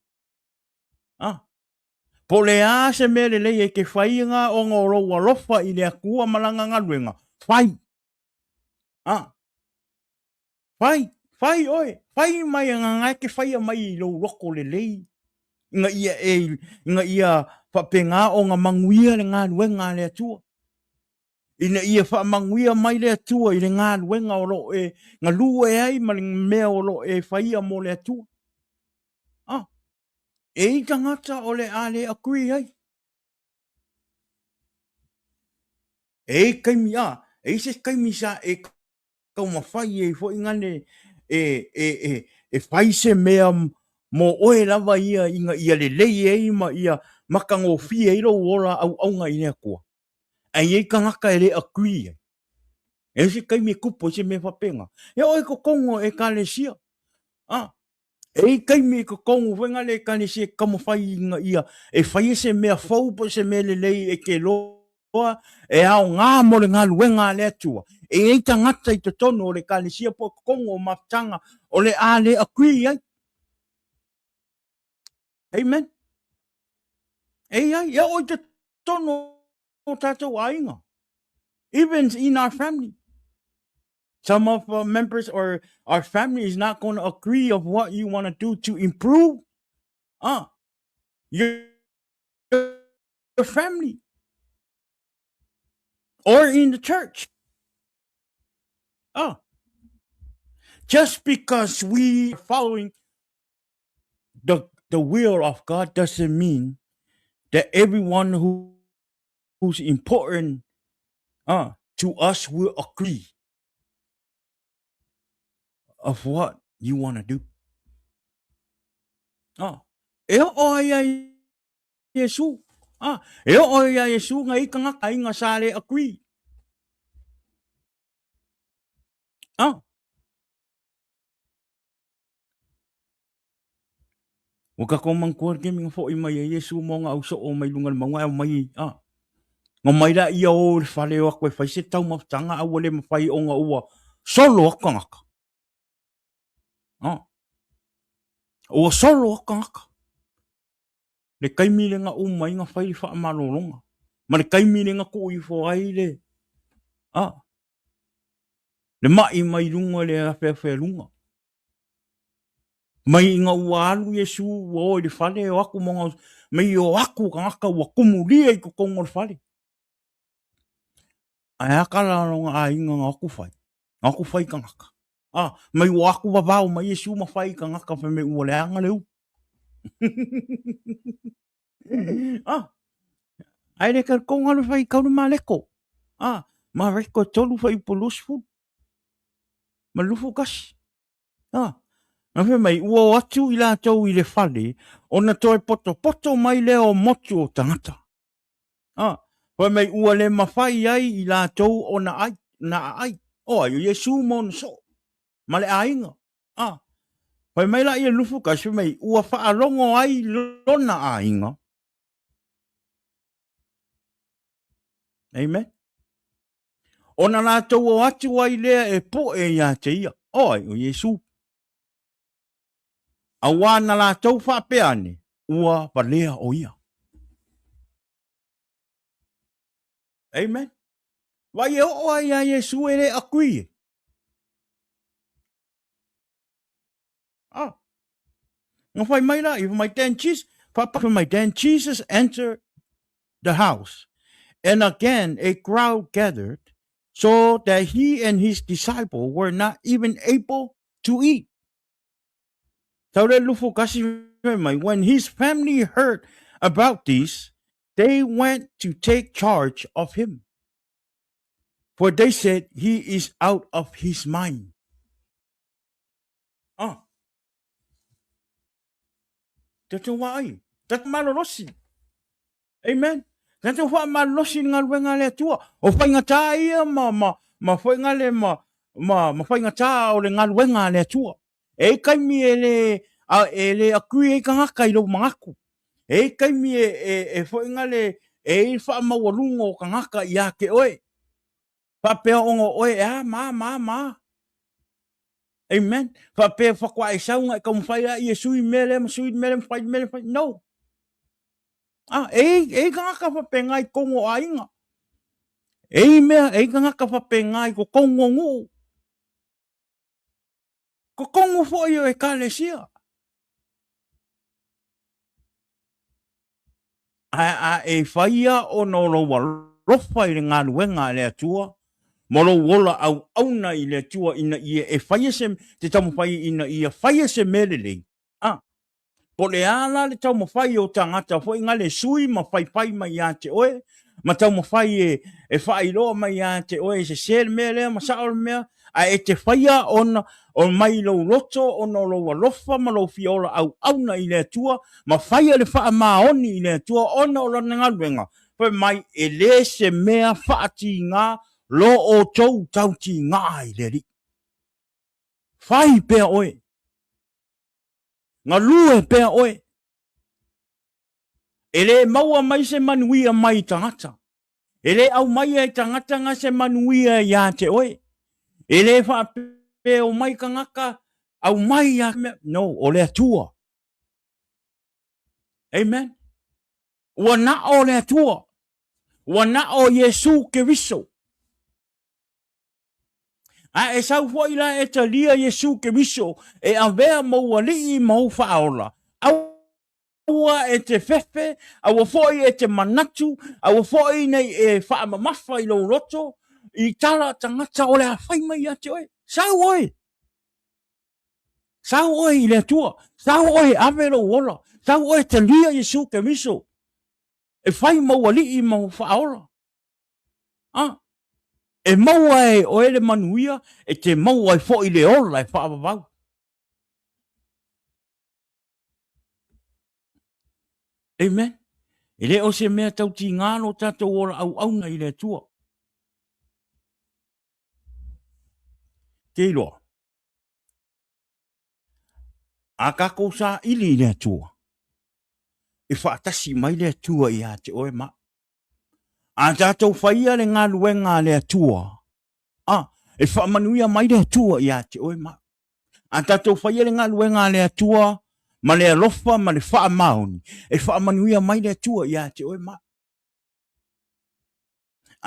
po le a se mea le lei e ke whainga o ngā roa lofa i le akua malanga ngā luenga whai whai oe whai mai a ngai ke whaia mai i lo roko le lei inga ia whapenga o ngā manguia le ngā luenga le atua ina ia whaamanguia mai le atua i le ngā luenga o lo e ngā lua e ai ma le mea o lo e whaia mo le atua e i tangata o le a le akui ai e kaimi e se kaimi sa e kau mawhai e fo ingane e whai se mea mo oe lava ia inga ia le lei e ma ia makango fia i lo ora au aunga i le akua ai e ka ngaka e le akui ai e se kaimi e kupo se me whapenga e oe ko kongo e ka le sia e kaimi ko kongo wenga le ka le sia kamo whai inga ia e whai se mea fau po se me le lei e ke loa e ao ngā mo le ngā luenga le atua e ei tangata i te tono o le ka le sia po kongo o mafutanga o le a le akui ai amen ei ai e o te tono o tātou ainga even in our family Some of our members or our family is not going to agree of what you want to do to improve your, your family or in the church. Just because we are following the will of God doesn't mean that everyone who's important to us will agree of what you want to do. E o ia Yesu. E o ia Yesu ngai kanga kai nga sale agree. Waka ko mang kuar ke minga fo i mai Yesu mo nga uso o mai lungal manga mai nga mai da ia o fale o ko fai se tau ma tanga a wole ma fai o nga ua solo kanga. O solo kanga. Le kai mile nga o mai nga fai fa malolonga. Ma le kai mile nga ko i fo ai le. Le mai mai lunga le a fe lunga. Mai nga ualu Yesu o le fale o aku monga mai o aku kanga wa kumulia i ko kongo fale. Ai akala nga ai nga aku fai. Aku fai kanga. Mai o aku babau mai Yesu ma fai kanga ka fe me o le anga leu. Ai le ka konga le fai ka ma leko. Ma reko tolu fai polusfu. Ma lufu kasi. Na fe mai ua atu i la tau i le fale, o na toi poto mai le o motu o tangata. Fa mai ua le mawhai ai i la tau o na ai. O ai o Yesu mo na so. Ma le ainga. Fa mai la i le lufu kasi mai ua whaalongo ai lona ainga. Amen. O na la tau o atu ai lea e po e ia te ia. O ai o Yesu. Awa na la tau whapeane, ua palea o ia. Amen. Wai e o ai a Yesu e le akui. Nga whai mai la, if my Dan Jesus entered the house, and again a crowd gathered, so that he and his disciple were not even able to eat. When his family heard about this, they went to take charge of him. For they said he is out of his mind. Tato wai. Tato malolosi. Amen. Tato wa malolosi nga wenga le tua. O fai ngata ia ma fai ngale ma fai ngata o le ngal wenga le tua. E kai mi ele akui e kanga kai lo mangaku. E kai mi e fai ngale e fa mawalungo kanga ka ia ke oe. Pa pe ongo oe ma. Amen. Fa pe fa kwa isa nga ka mfai a Yesu i mele fai. No. E kanga ka fa pe ngai kongo ainga. E kanga ka fa pe ngai ko kongo ngu. Ko kongo fo yo e kalesia. E faia o no lo rofa i ngā luenga le atua. Moro wola au na i le atua ina ia e faia se te tamu fai ina ia faia se melele. Po le ala le tamu fai o tangata fo inga le sui ma fai mai a te oe. Ma tamu fai e fai loa mai a te oe se sel mele ma saol mea. A e te faia on mai lo loto o no lo lofa ma lo fiola au na i le atua. Ma faia le faa maoni i le atua ona o lana ngaluenga. Fai mai e le se mea faati ngā lo o tautigā i le ri. Fai pea oe. Nga lue pea oe. E le maua mai se manuia mai tangata. E le au mai e tangata nga se manuia ia te oe. E le wha pe o mai kangaka au mai ia. No, o le atua. Amen. Ua na o le atua. Ua na o Yesu ke riso. A e sau fo ila e ta lia Yesu ke miso e avea mo ali mo faola. Aua e te fefe, aua foi e te manatu, aua foi nei e wha mamafa I lo roto, I tala tangata o le a whai mai ate oe. Sau oe. Sau oe I le atua. Sau oe avero wola. Sau oe te lia Yesu ke miso. E whai mo ali mo faola. Ah. E maua e o ele manuia, e te maua e fo I le ola e whaavavau. Amen. E le o se mea tau ti ngālo tātou ora au auna I le tua. Ke iloa. A kako sa ili I le tua. E whaatasi mai le tua I a te oe ma. A tātou whaia le ngā luenga le tua. E whaamanuia mai le tua I a te oe ma. A tātou whaia le ngā luenga le tua, ma le alofa, ma le whaamauni. E whaamanuia mai le tua I a te oe ma.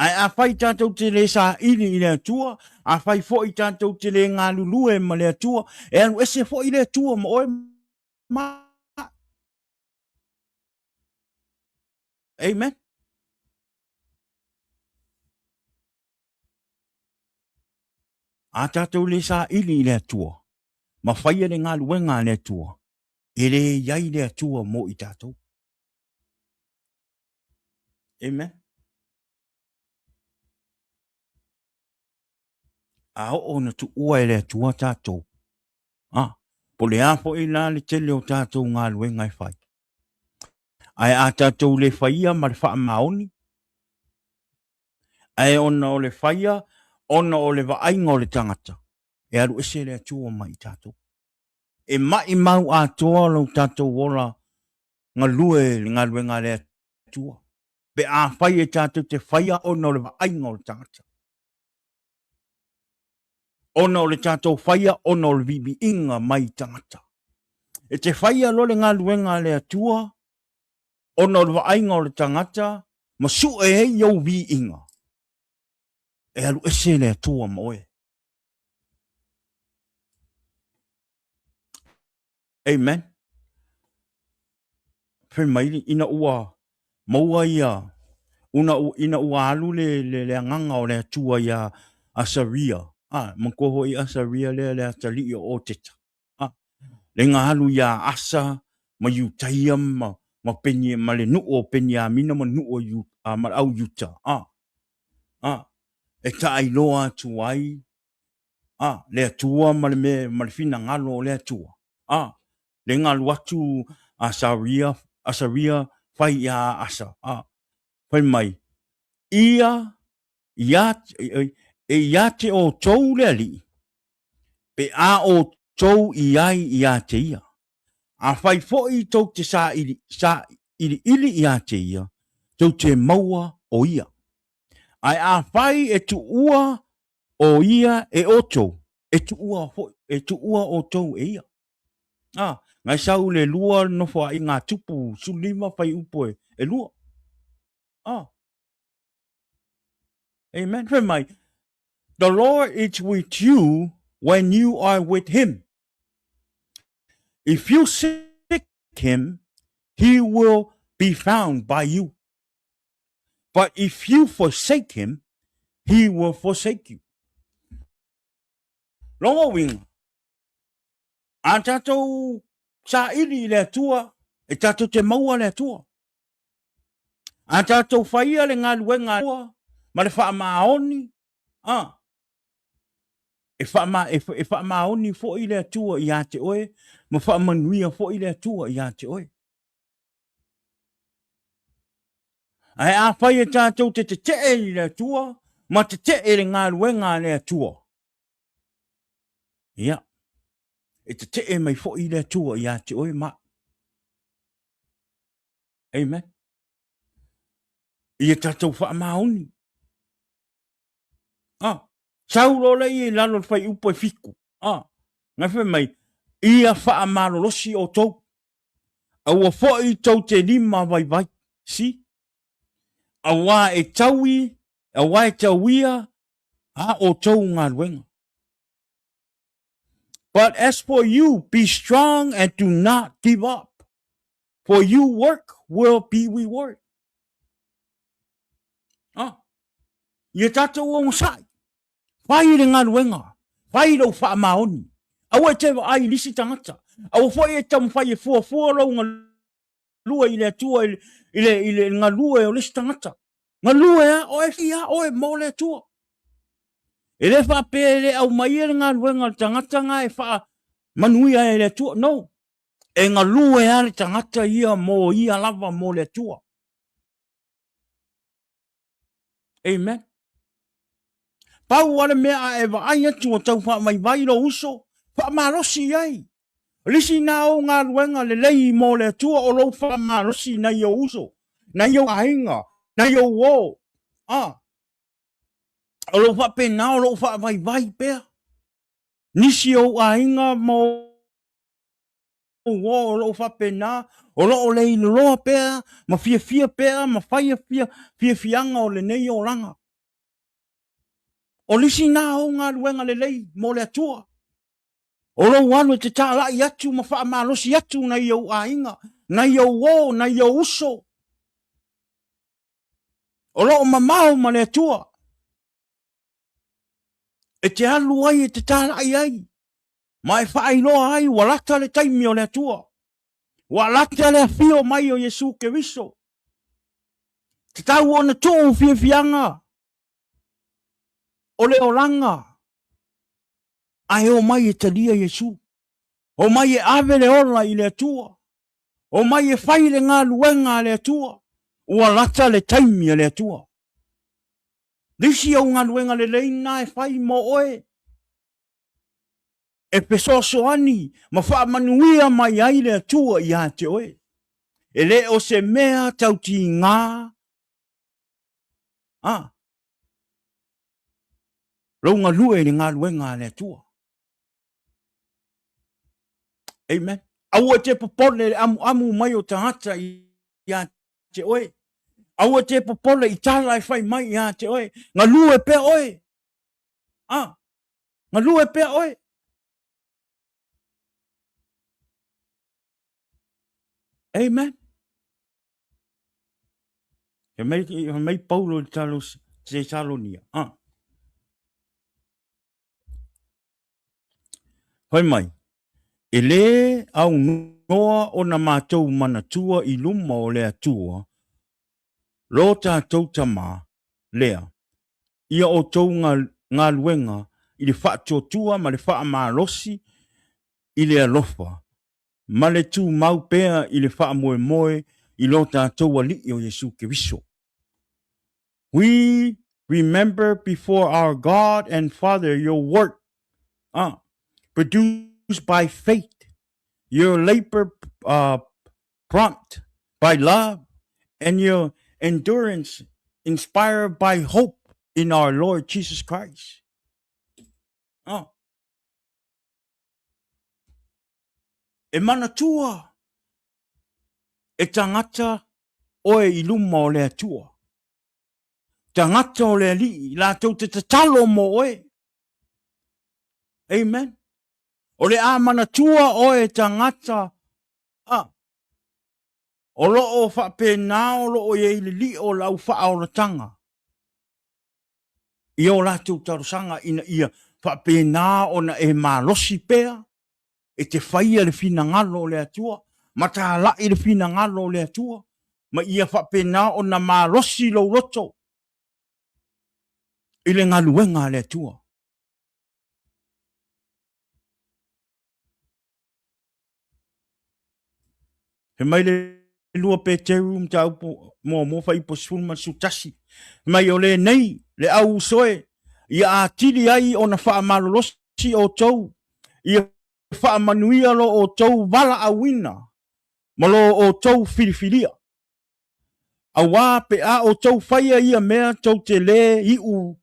Ai a whai tātou te le sa ili I le tua, a whai fo I tātou te le ngā lulue ma le tua, e anu ese fo I le tua ma oe ma. Amen. A tātou le sa ili I le tua, ma whaia le ngā luenga le tua, e le iai le tua mo I tātou. Amen. A o na tu ua e le tua tātou. Po le a fo I la le tele o tātou ngā luenga I whai. Ai a tātou le whaia ma le wha maoni. Ai ona o le whaia, ona o le waainga o le tangata. E aru ese le atua mai tātou. E mai mau a toa lau tātou wola ngā lue ngā luenga le atua. Pe a whai e tātou te whaia ona o le waainga o le tangata. Ona o le tātou whaia ona o le vivi inga mai tangata. E te whaia lo le ngā luenga le atua, ona o le waainga o le tangata, ma su e hei au vi inga. E alu ese le atua moe. Amen. Whi mairi ina ua maua ia. Ina ua alu le anganga o le atua ia asaria. Mankoho I asaria le atali o teta. Le ngā alu ia asa, ma yutaia ma penye, ma le nuo penye amina ma nuo ma au yuta. E ta ailoa tu ai. Le atua ma le fina ngalo le atua. Le ngalo atu asaria whai ia asa. Whai mai. Ia te o tau le ali. Pe a o tau ia te ia. A whai fo I tau te sa ili ia te ia. Tau te maua o ia. Ai a whai e tu ua o ia e o tau. E tu ua o tau e ia. Ngai sau le lua no fo I ngā tupu sulima whai upoe e lua. Amen. Whai mai. The Lord is with you when you are with him. If you seek him, he will be found by you. But if you forsake him, he will forsake you. Longa wing. A tātou sa ili le tua, e tātou te maua le tua. A tātou whaia le ngā luenga tua, ma le wha maoni. E wha maoni fo I le tua I a te oe, ma wha manuia fo I le tua I a te oe. Ai a whai e tātou te I le tua, ma te le ngā luenga le tua. Ia. E te mai fo I le tua I a te oe ma. Amen. I e tātou wha maoni. Saulo le I lalo whai upo e fiku. Ngai whai mai, ia wha malolosi o tau. Aua fo I tau te lima vai. Si? Awa e tauia, o tau ngā luenga. But as for you, be strong and do not give up, for your work will be rewarded. Ia tātou o ngasai. Whai re ngā ruenga. Whai rau wha maoni. Awa te ai lisi tangata. Awa whai e tamu whai e fua rau ngā lua i le atua i le ngā lua e o lisi tangata. Ngā lua e o e fia o e mo le atua. E le wha pere au mai e ngā ruenga tangata ngā e wha manuia e le atua. No. E ngā lua e ale tangata ia mo ia lava mo le atua. Amen. Pau wale mea e wa ai atu o tau wha mai vai lo uso. Wha marosi ai. Lisi na o ngā ruenga le lei mo le atua o lo wha marosi na i o uso. Na i o ainga. Na i o wō. O lo wha pena o lo wha vai pea. Nisi o ainga mo wō o lo wha pena. O lo o lei loa pea. Ma fia pea. Ma fia fianga o le nei o langa. O lisi na o ngā ruenga le lei mo le atua. O lo wanu te tā lai atu ma wha marosi atu na i au ainga. Na i au wō, na i au uso. O lo o mamau ma le atua. E te alu ai e te tā lai ai. Ma e wha ailoa ai walata le taimi o le atua. Walata le afio mai o Yesu Keriso. Te tau o na tō fianga. O le olanga. Ai o mai e talia Yesu. O mai e ave le ola i le atua. O mai e whai le ngā luenga le atua. Ua lata le taimi le atua. Lisi au ngā luenga le leina e whai mo oe. E pesoso ani. Ma wha manuia mai ai le atua i a te oe. E le o se mea tautigā. Raunga lue le ngā luenga le atua. Amen. Aua te popole amu mai o tangata i a te oe. Aua te popole i tala e whai mai i a te oe. Ngā lue pea oe. Ngā lue pea oe. Amen. He mai Paulo te Salonia. Hoi mai. E le au noa o na mātou manatua i luma o le atua, lo tātou tama, lea, ia o tau ngā luenga, i le whaatotua ma le wha marosi, i le alofa, ma le tū mau pea i le wha moe, i lo tātou ali o Yesu Keriso. We remember before our God and Father your work, produced by faith, your labor prompt by love, and your endurance inspired by hope in our Lord Jesus Christ. E manatua e tangata oe i luma o le atua. Tangata o le ali, la tau te tatalo mo oe. Amen. O le a manatua oe tangata o loo whapena o loo ye li o lau whaoratanga. I o lātou tarosanga ina ia whapena o na e malosi pea, e te whaia le whina ngalo le atua, ma tā lai le whina ngalo le atua, ma ia whapena o na malosi lo roto, i le ngaluenga le atua. He mai le lua pe teru mta upo mo whai po sulma sutasi. Mai o le nei, le au soe, ia a tili ai o na wha malolosi o tau, ia wha manuia lo o tau wala awina, ma lo o tau filifilia. A wā pe a o tau whaia ia mea tau te le i u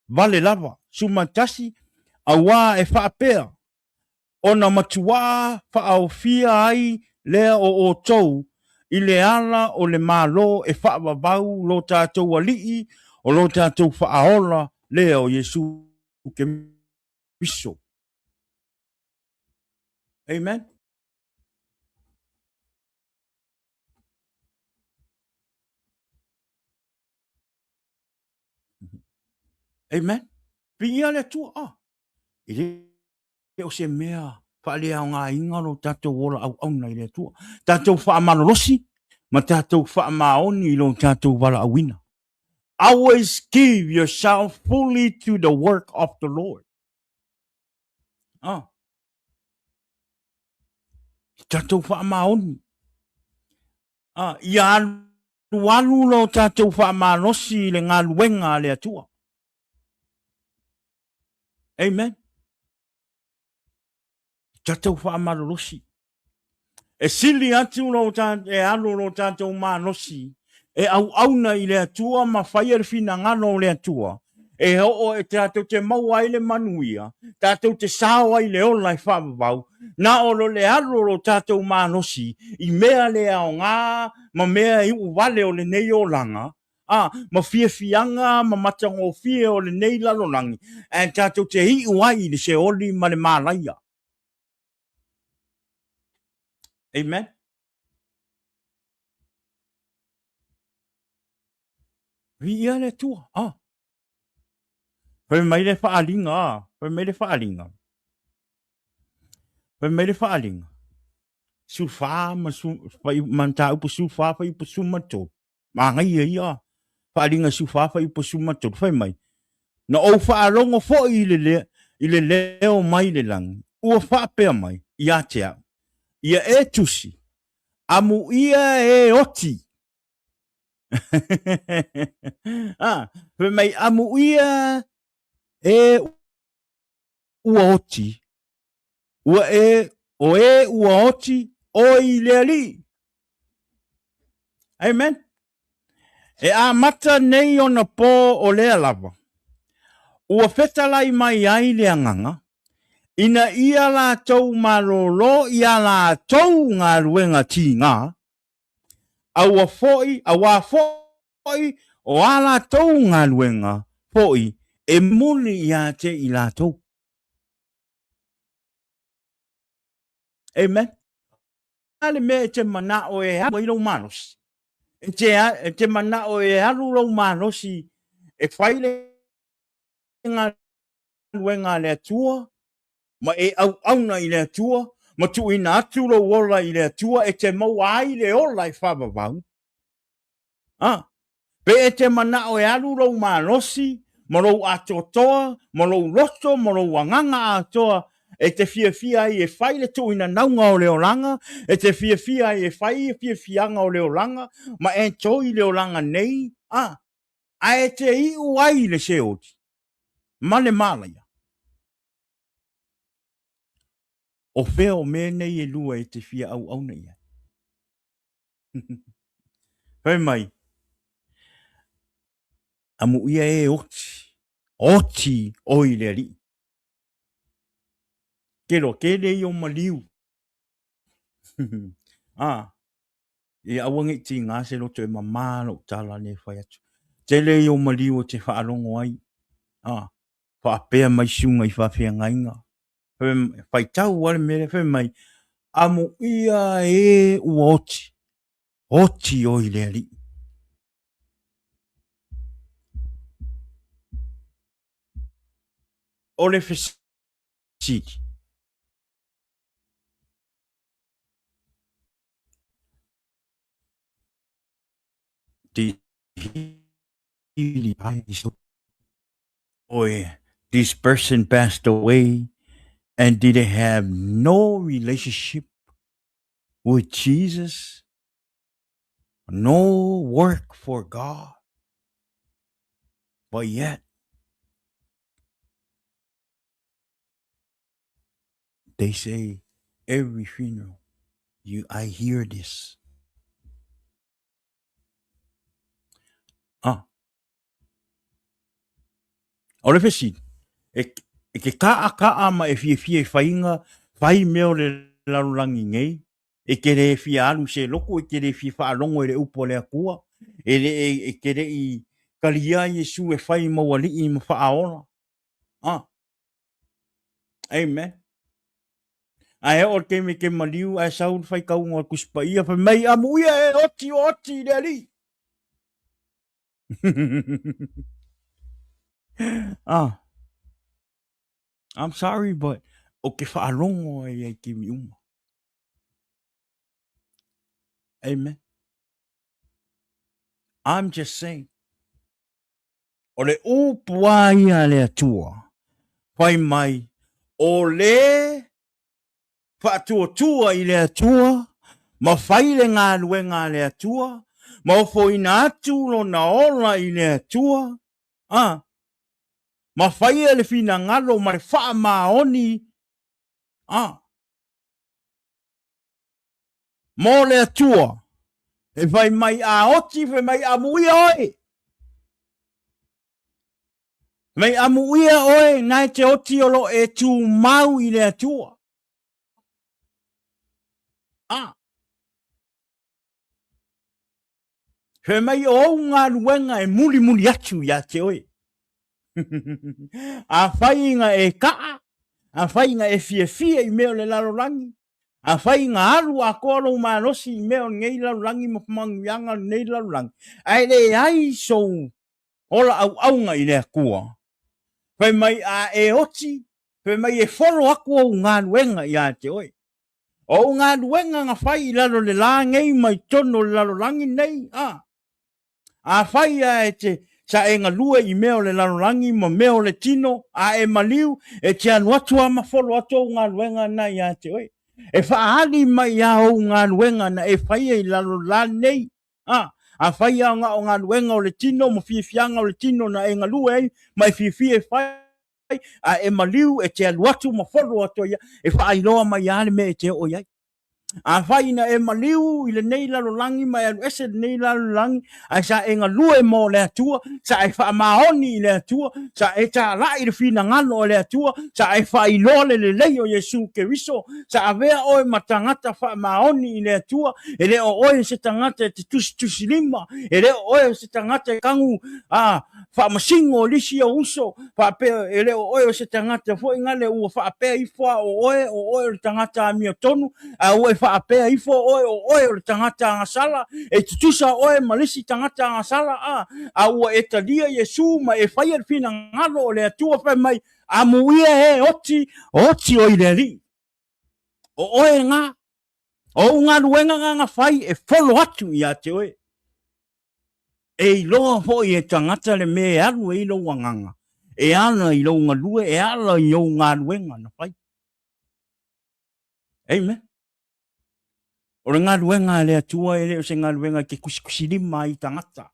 vale lava, sumantasi, a wā e wha pea, o na matua wha au fia ai lea o tau, i le ala o le malo e wha wabau lo tātou alii, o lo tātou wha aola lea o Yesu Keriso. Amen. Amen. Pia le tua ile o se mea fa le nga inga no tato wola au na ile tua. Tato fa malolosi ma tato fa maoni lo tato wala awina. Always give yourself fully to the work of the Lord. Tato fa maoni. Ia walu lo tato fa malosi le nga luenga le tua. Amen. Tato fa malolosi. E sili atu lo tato e alo lo tato malosi. E au na ile atua ma fire fina ngano le atua. E ho e tato te maua ile manuia. Tato te sawa ile ola i whabau. Na olo le alo lo tato malosi. I mea le ao ngā, ma mea i uwale o le nei o langa. Ma fia fianga, ma matango fia o le nei lalolangi. E tato te hi uai le se oli ma le malaia. Amen. Ria le tua. Pe mai le whaalinga. Pe mai le whaalinga. Pe mai le whaalinga. Sulfa ma su man ta upu sulfa fa upu sumato. Ma ngai ia. Whaalinga sulfa fa upu sumato. Pe mai. Na o whaalongo fo i le leo mai le lang. Ua whaapea mai. Ia tea. Ia e tusi. Amu ia e oti. Pe mai amu ia e ua oti. Ua ua oti o i le ali. Amen. E a mata nei o na po o lea lava. Ua fetalai mai ai le anganga. Ina ia la tau malolo ia la tau ngā ruenga ti ngā. Aua foi, awa foi, o ala tau ngā ruenga foi e muli ia te i la tau. Amen. Ale me te mana o e hawa i lau manos. Te mana o e haru lau manosi e whaile ngā ruenga le tua, ma e au na i le tua, ma tu ina atu lo wola i le tua, e te mau ai le ola i whababau. Pe e te mana o e haru lau manosi, ma lau atotoa, ma lau roto, ma lau wanganga atoa, e te fia i e whaile tu ina naunga o leolanga, e te fia i e whaile fianga o leolanga, ma e toi leolanga nei, a e te i uai le seoti. Male malaya. O feo me nei e lua e te fia au nei. Pai mai. Amu ia e oti. Oti oi le li. Kero kere i o maliu. E awangi ti ngā se loto e mamalo tala ne whai atu. Te le i o maliu o te whaalongo ai. Whaapea mai sunga i whawhia ngainga. Whai tau wale mere whai mai. Amu ia e ua oti. Oti oi le li. O le fesiti. This person passed away and did have no relationship with Jesus, no work for God, but yet they say every funeral, I hear this. Ora fesi. E ke kaa ma e fie whainga, whai meo le larulangi ngei, e ke re fia alu se loko, e ke re fia whaalongo e re upo le akua, e ke re i kalia Yesu e whai mawali i ma whaaona. Amen. Ai o ke me ke maliu ai sau fai kau ngā kuspa ia fa mai amu ia e oti le ali. Ah, I'm sorry, but o ke whaalongo e ai ki mi uma. Amen. I'm just saying. O le upua ia le atua. Pai mai. O le whaatua i le atua. Ma whaile ngā luenga le atua. Ma ofo ina atu lo na ola i le atua. Ah. Ma whaile le fina ngalo ma le wha maoni. Ah. Mo le atua. E vai mai a oti, vai mai a mui oe. Mai a mui oe, nai te oti olo e tu mau i le atua. Ah. He mai o ngā luenga e muli atu ia te oe. A whainga e kaa. A whainga e fia i meo le lalorangi. A whainga alu a koro manosi i meo ngei lalorangi ma pamangu yanga nei lalorangi. Ai le ai so ola au aunga i le kua. Pai mai a e oti. Pai mai e folo aku o ngā luenga ia te oe. O ngā luenga ngā whai i lalo le la ngei mai tono le lalorangi nei. Ah. A whai a e te sa e ngā lua i meo le lalorangi ma meo le tino a e maliu e te anu atu ama folo atu o ngā luenga na i a te oe. E whaali mai a o ngā luenga na e whai e lalo la nei. A whai a o ngā luenga o le tino ma fianga o le tino na e ngā lua e mai fia e whai a e maliu e te anu atu ma folo atu ia e whai loa mai a le me e te o iai. A whaina e maliu i le nei lalolangi mai anu ese le nei lalolangi a sa e ngā lua e mō le atua sa e wha maoni i le atua sa e ta lai le fina ngano o le atua sa e wha i lole le lei o Yesu ke riso sa a vea oe matangata wha maoni i le atua e le o oe se tangata te tusi lima e le o oe se tangata e kangu wha masingo o lisi o uso wha pea e le o oe se tangata fo ingale ua wha pea i fua o oe le tangata a mia tonu a oe wha apea ifo oe o le tangata ngā sala e tutusa oe malisi tangata ngā sala a ua e talia Yesu ma e whaia fina ngalo o le atua whai mai a muia e oti o i le li o oe ngā o ngā ruenga ngā whai e wholo atu i a te oe e i loa ho i e tangata le me alu e i loa nganga e ana i loa ngā lue e ala i o ngā ruenga na whai Amen. O le ngā ruenga le atua e le o se ngā ruenga ke kusi lima i tangata.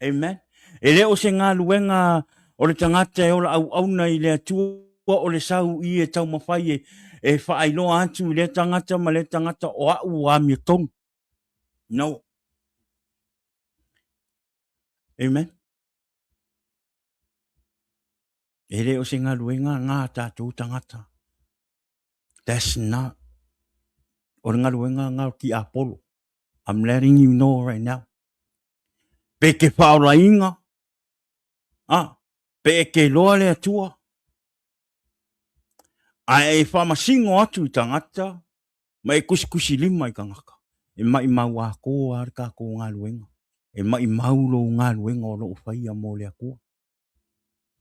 Amen. E le o se ngā ruenga o le tangata e o la au auna i le atua o le sau i e tau mawhai e whaailoa atu i le tangata ma le tangata o au a mia tonu. No. Amen. E le o se ngā ruenga ngā tātou tangata. That's not. O le ngā ruenga ngā ki Apollo. I'm letting you know right now. Pe ke whaola inga. Pe ke loa le atua. A e whamasingo atu i tangata. Ma e kusi lima i kangaka. E mai mau a koa ar ka ko ngā ruenga. E mai maulo ngā ruenga o lo whaia mo le akua.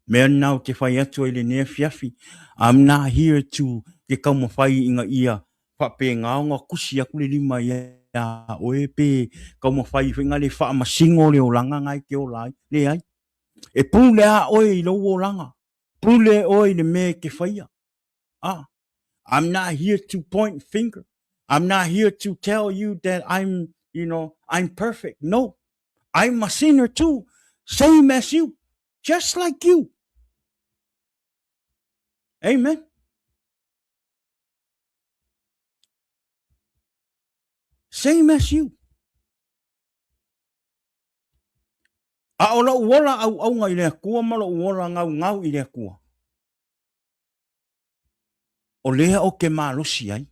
Mea nau te whai atu i le nea fiafi. I'm not here to ke kauma whai inga ia. Whape ngaonga kusi aku le lima ia. Oe pe kauma whai whinga le whamasingo le o langa ngai ke o lai. Le ai. E pūle a oe i lo o langa. Pūle oe le me ke whaia. I'm not here to point finger. I'm not here to tell you that I'm perfect. No, I'm a sinner too, same as you, just like you. Amen. Same as you. A ola uola au ngai le kua malo uola ngau i le kua. O lea o ke malosi ai.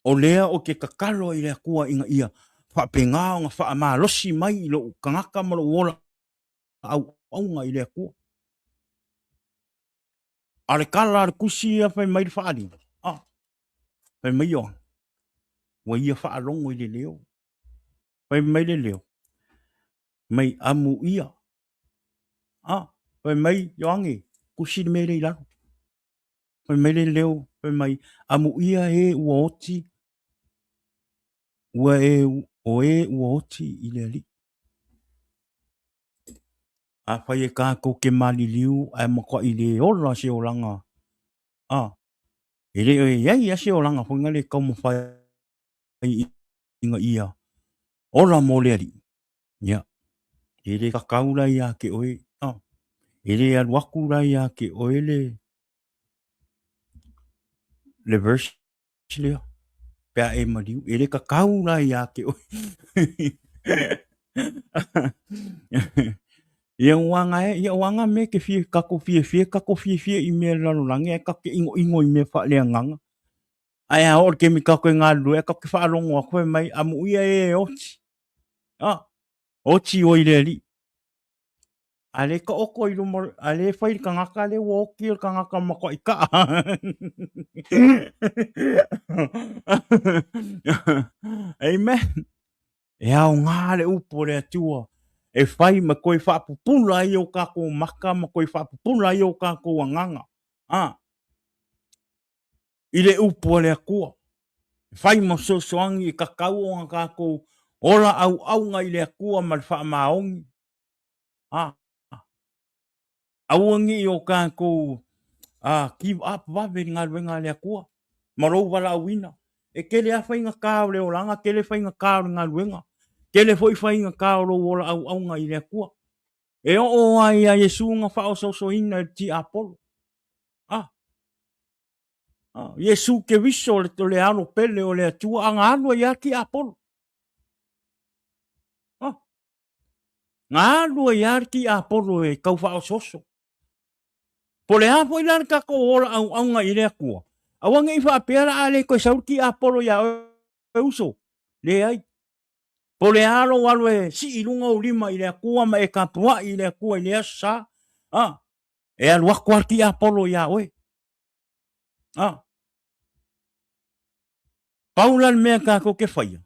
O lea o ke kakalo i le kua inga ia. Whapengao nga wha malosi mai i lo kangaka malo uola au ngai le kua. Ale kala ale kusi a fai mai whaari. Fai mai o. Wa ia whaarongo i le leo. Fai mai le leo. Mai amu ia. Fai mai yoangi. Kusi le mele i laro. Fai mai le leo. Fai mai amu ia e ua oti. Ua ua oti i le ali. A fai e kako ke mali liu. A makwa i le ola se o langa. Ele o iai ase o langa whunga le kau mawhai inga ia. Ola mo le ali. Ia. Ele kakaura ia ke oe. Ele aluakura ia ke oe le verse lea. Pea e mariu. Ele kakaura ia ke oe. Ia wanga me ke fie kako fie i mea lalolangi. E kake ingo i mea wha lea nganga. Ai a or ke mi kako ngā lue. E kake wha alongo a koe mai. Amu ia e oti. Oti o i le ali. Ale ka oko i lumo, ale whai ka ngaka le woki o ka ngaka mako i ka. Amen. E au ngā le upo le atua. E whai ma koe whapupula i o kako maka, ma koe whapupula i o kako anganga. I le upo le akua. E whai ma sosoangi i kakau o ngā kako ora au ngai le akua ma le wha maongi. Awangi i o kako give up wawe ngā ruenga le akua. Marou wala awina. E kele a whainga kāo le olanga, kele whainga kāo ngā ruenga. Kele foi whainga kāo lo ola au ngai le akua. E o ai a Yesu ngā whao so ina ti apolo. Yesu ke viso le to le alo pele o le atua anga alua ia ki apolo. Ngā alua ia ki apolo e kau whao soso. Po le hafo i lana kako ora au ngai le akua. Awanga i whaapera a le koe sauki apolo ia e uso. Le ai. Po le alo walo e si ilunga o lima i le akua ma e kapua i le akua i le asa. E aluako arki apolo ia oe. Paulan mea kako ke whaia.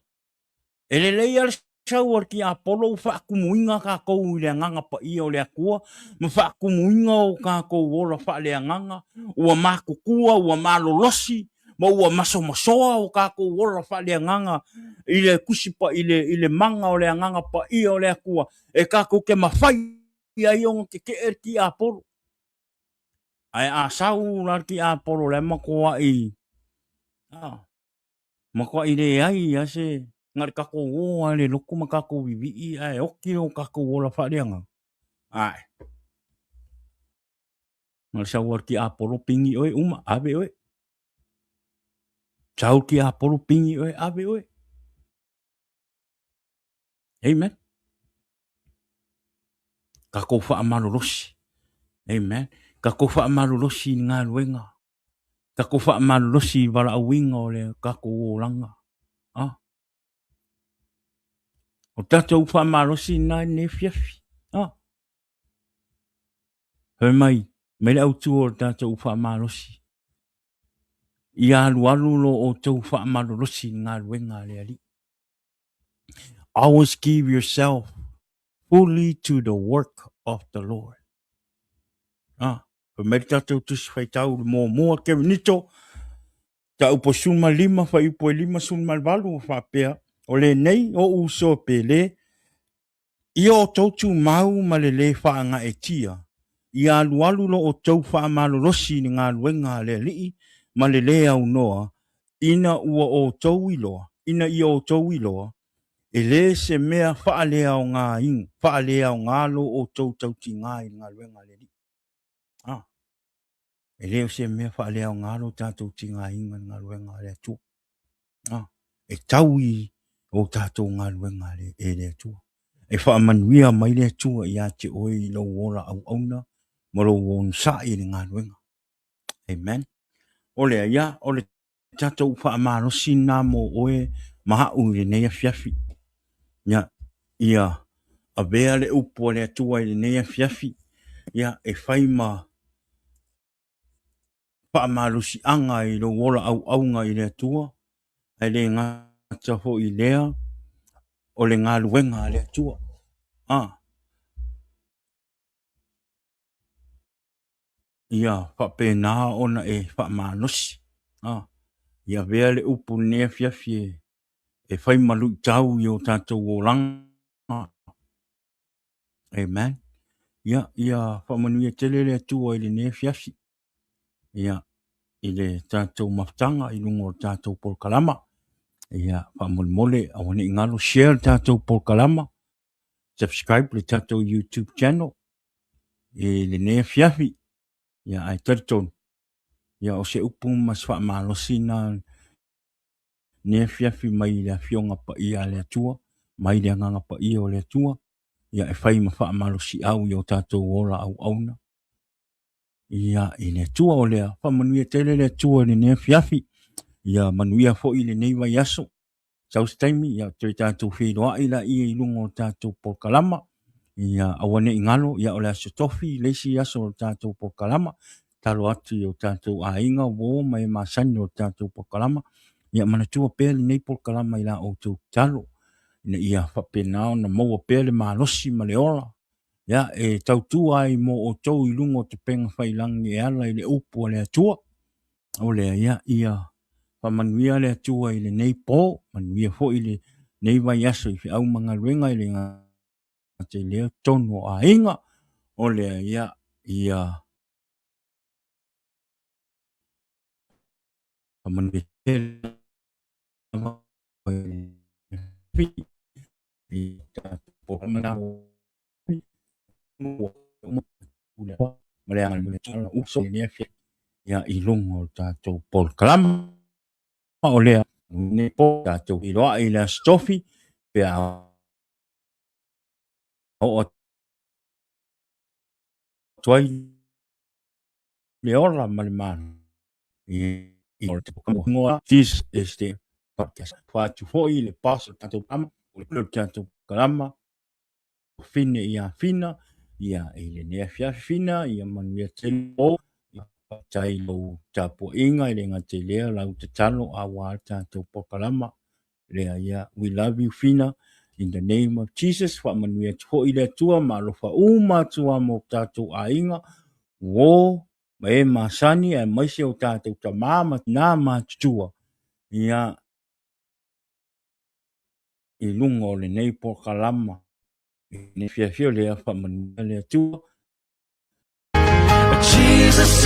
E le lei ar sau arki apolo whaakumuinga kako i le nganga pa ia o le akua. Ma whaakumuinga o kako ora wha le nganga. Ua makukua, ua malolosi. Ma ua masoa o kako ora wha le nganga. I le kusipa, i le manga o le nganga pa ia o le akua. E kako ke mawhai ia ionga ke erki apolo. Ai a sau arki apolo le makoa i. Makoa i le ai ase. Ngari kako oa le loko ma kako vivi ai oki o kako ora wha leanga. Ai. Ngari sau arki apolo pingi oe uma ave oe. Sau ki apolo pingi oe ave oe. Amen. Kako wha amarolosi. Amen. Kako wha amarolosi ngā ruenga. Kako wha amarolosi wala awinga o le kako o langa. O tatou wha amarolosi nā ne fiafi. Hoi mai. Mele au tu o tatou wha amarolosi. I alu lo o tau wha amarolosi ngā ruenga le ali. Always give yourself fully to the work of the Lord. Hoi tatou tusi whai tau mua ke nito. Ta upo suma lima whai upo lima suma walu wha pea. O le nei o uso pele. I o tautu mau ma le wha nga e tia. I alu lo o tau wha amarolosi ni ngā ruenga le li. Ma le au noa. Ina ua o tau iloa. Ina i o tau iloa. E le se mea whaalea o ngā ing. Whaalea o ngā lo o tau ti ngā i ngā ruenga le li. E le se mea whaalea o ngā lo tātou ti ngā inga ngā ruenga le atua. E tau i o tātou ngā ruenga le atua. E whaamanuia mai le atua i ate oi i lo ora au auna. Ma lo on sai ni ngā ruenga. Amen. Ole ia, ole tātou whaamarosi nā mo oe maha ui le neia fiafi. Ia, a vea le upo le atua i le neia fiafi. Ia, e whaima whaamalusianga I lo wola au I le atua, ai le ngata ho I lea, o le ngā luenga le atua. Ia whapena ona e whaamalosi. Ia vea le upu nea fiafi e whai malu tau I o tātou o langa. Amen. Ia whamanuia tele le atua I le nea fiafi. Ia I le tātou maftanga I lungo tātou polkalama. Ia whamolmole awane I ngalo share tātou polkalama. Subscribe le tātou YouTube channel. E le nea fiafi. Ia ai tarton. Ia o se upu mas whaamalosi na nea fiafi mai le fionga pa ia le atua. Mai le nganga pa ia o le atua. Ia e whai ma whaamalosi au I o tātou ola au auna. Ia I le atua o lea. Whamanuia tele le atua le nea fiafi. Ia manuia fo I le neiwa yaso. South Taimi, ia tui tātou whiroa ila I lungo tātou polkalama. Ia awane I ngalo, ia o le aso tofi, leisi aso o tātou polkalama. Talo atu o tātou ainga, wo mai masani o tātou polkalama. Ia manatua pēle nei polkalama ila outou talo. Ia whapenao na maua pēle malosi ma le ola. Ia e tautua I mo o tau I lungo te penga whailangi e ala I le upu o le atua. O lea ia whamanuia le atua I le nei pō, manuia fo I le nei vai aso I fi au mga ruenga I le ngā te leo tonu a inga. O lea ia whamanuia tele I tātou pōhamana Malea ngā tala uso I nea fia ia I lungo tātou polkalama. O lea ne po tātou I loa I le stofi pe a o tuai le ora malimana I o te pokamoa. This is the podcast. Whātu hoi le paso tātou ama o le tātou kalama fine ia fina ia I le nea fia fina ia manuia te o tai lo tapo inga I le ngā te lea lau te talo a wā tātou pokalama. Lea ia, we love you fina. In the name of Jesus, whamanuia tuho I le tua, malofa umatua mo tātou a inga, wo, e masani, e maise o tātou ta māma, nā mātua, ia, I lungo le nei pokalama, ne fia lea whamanuia le tua. Jesus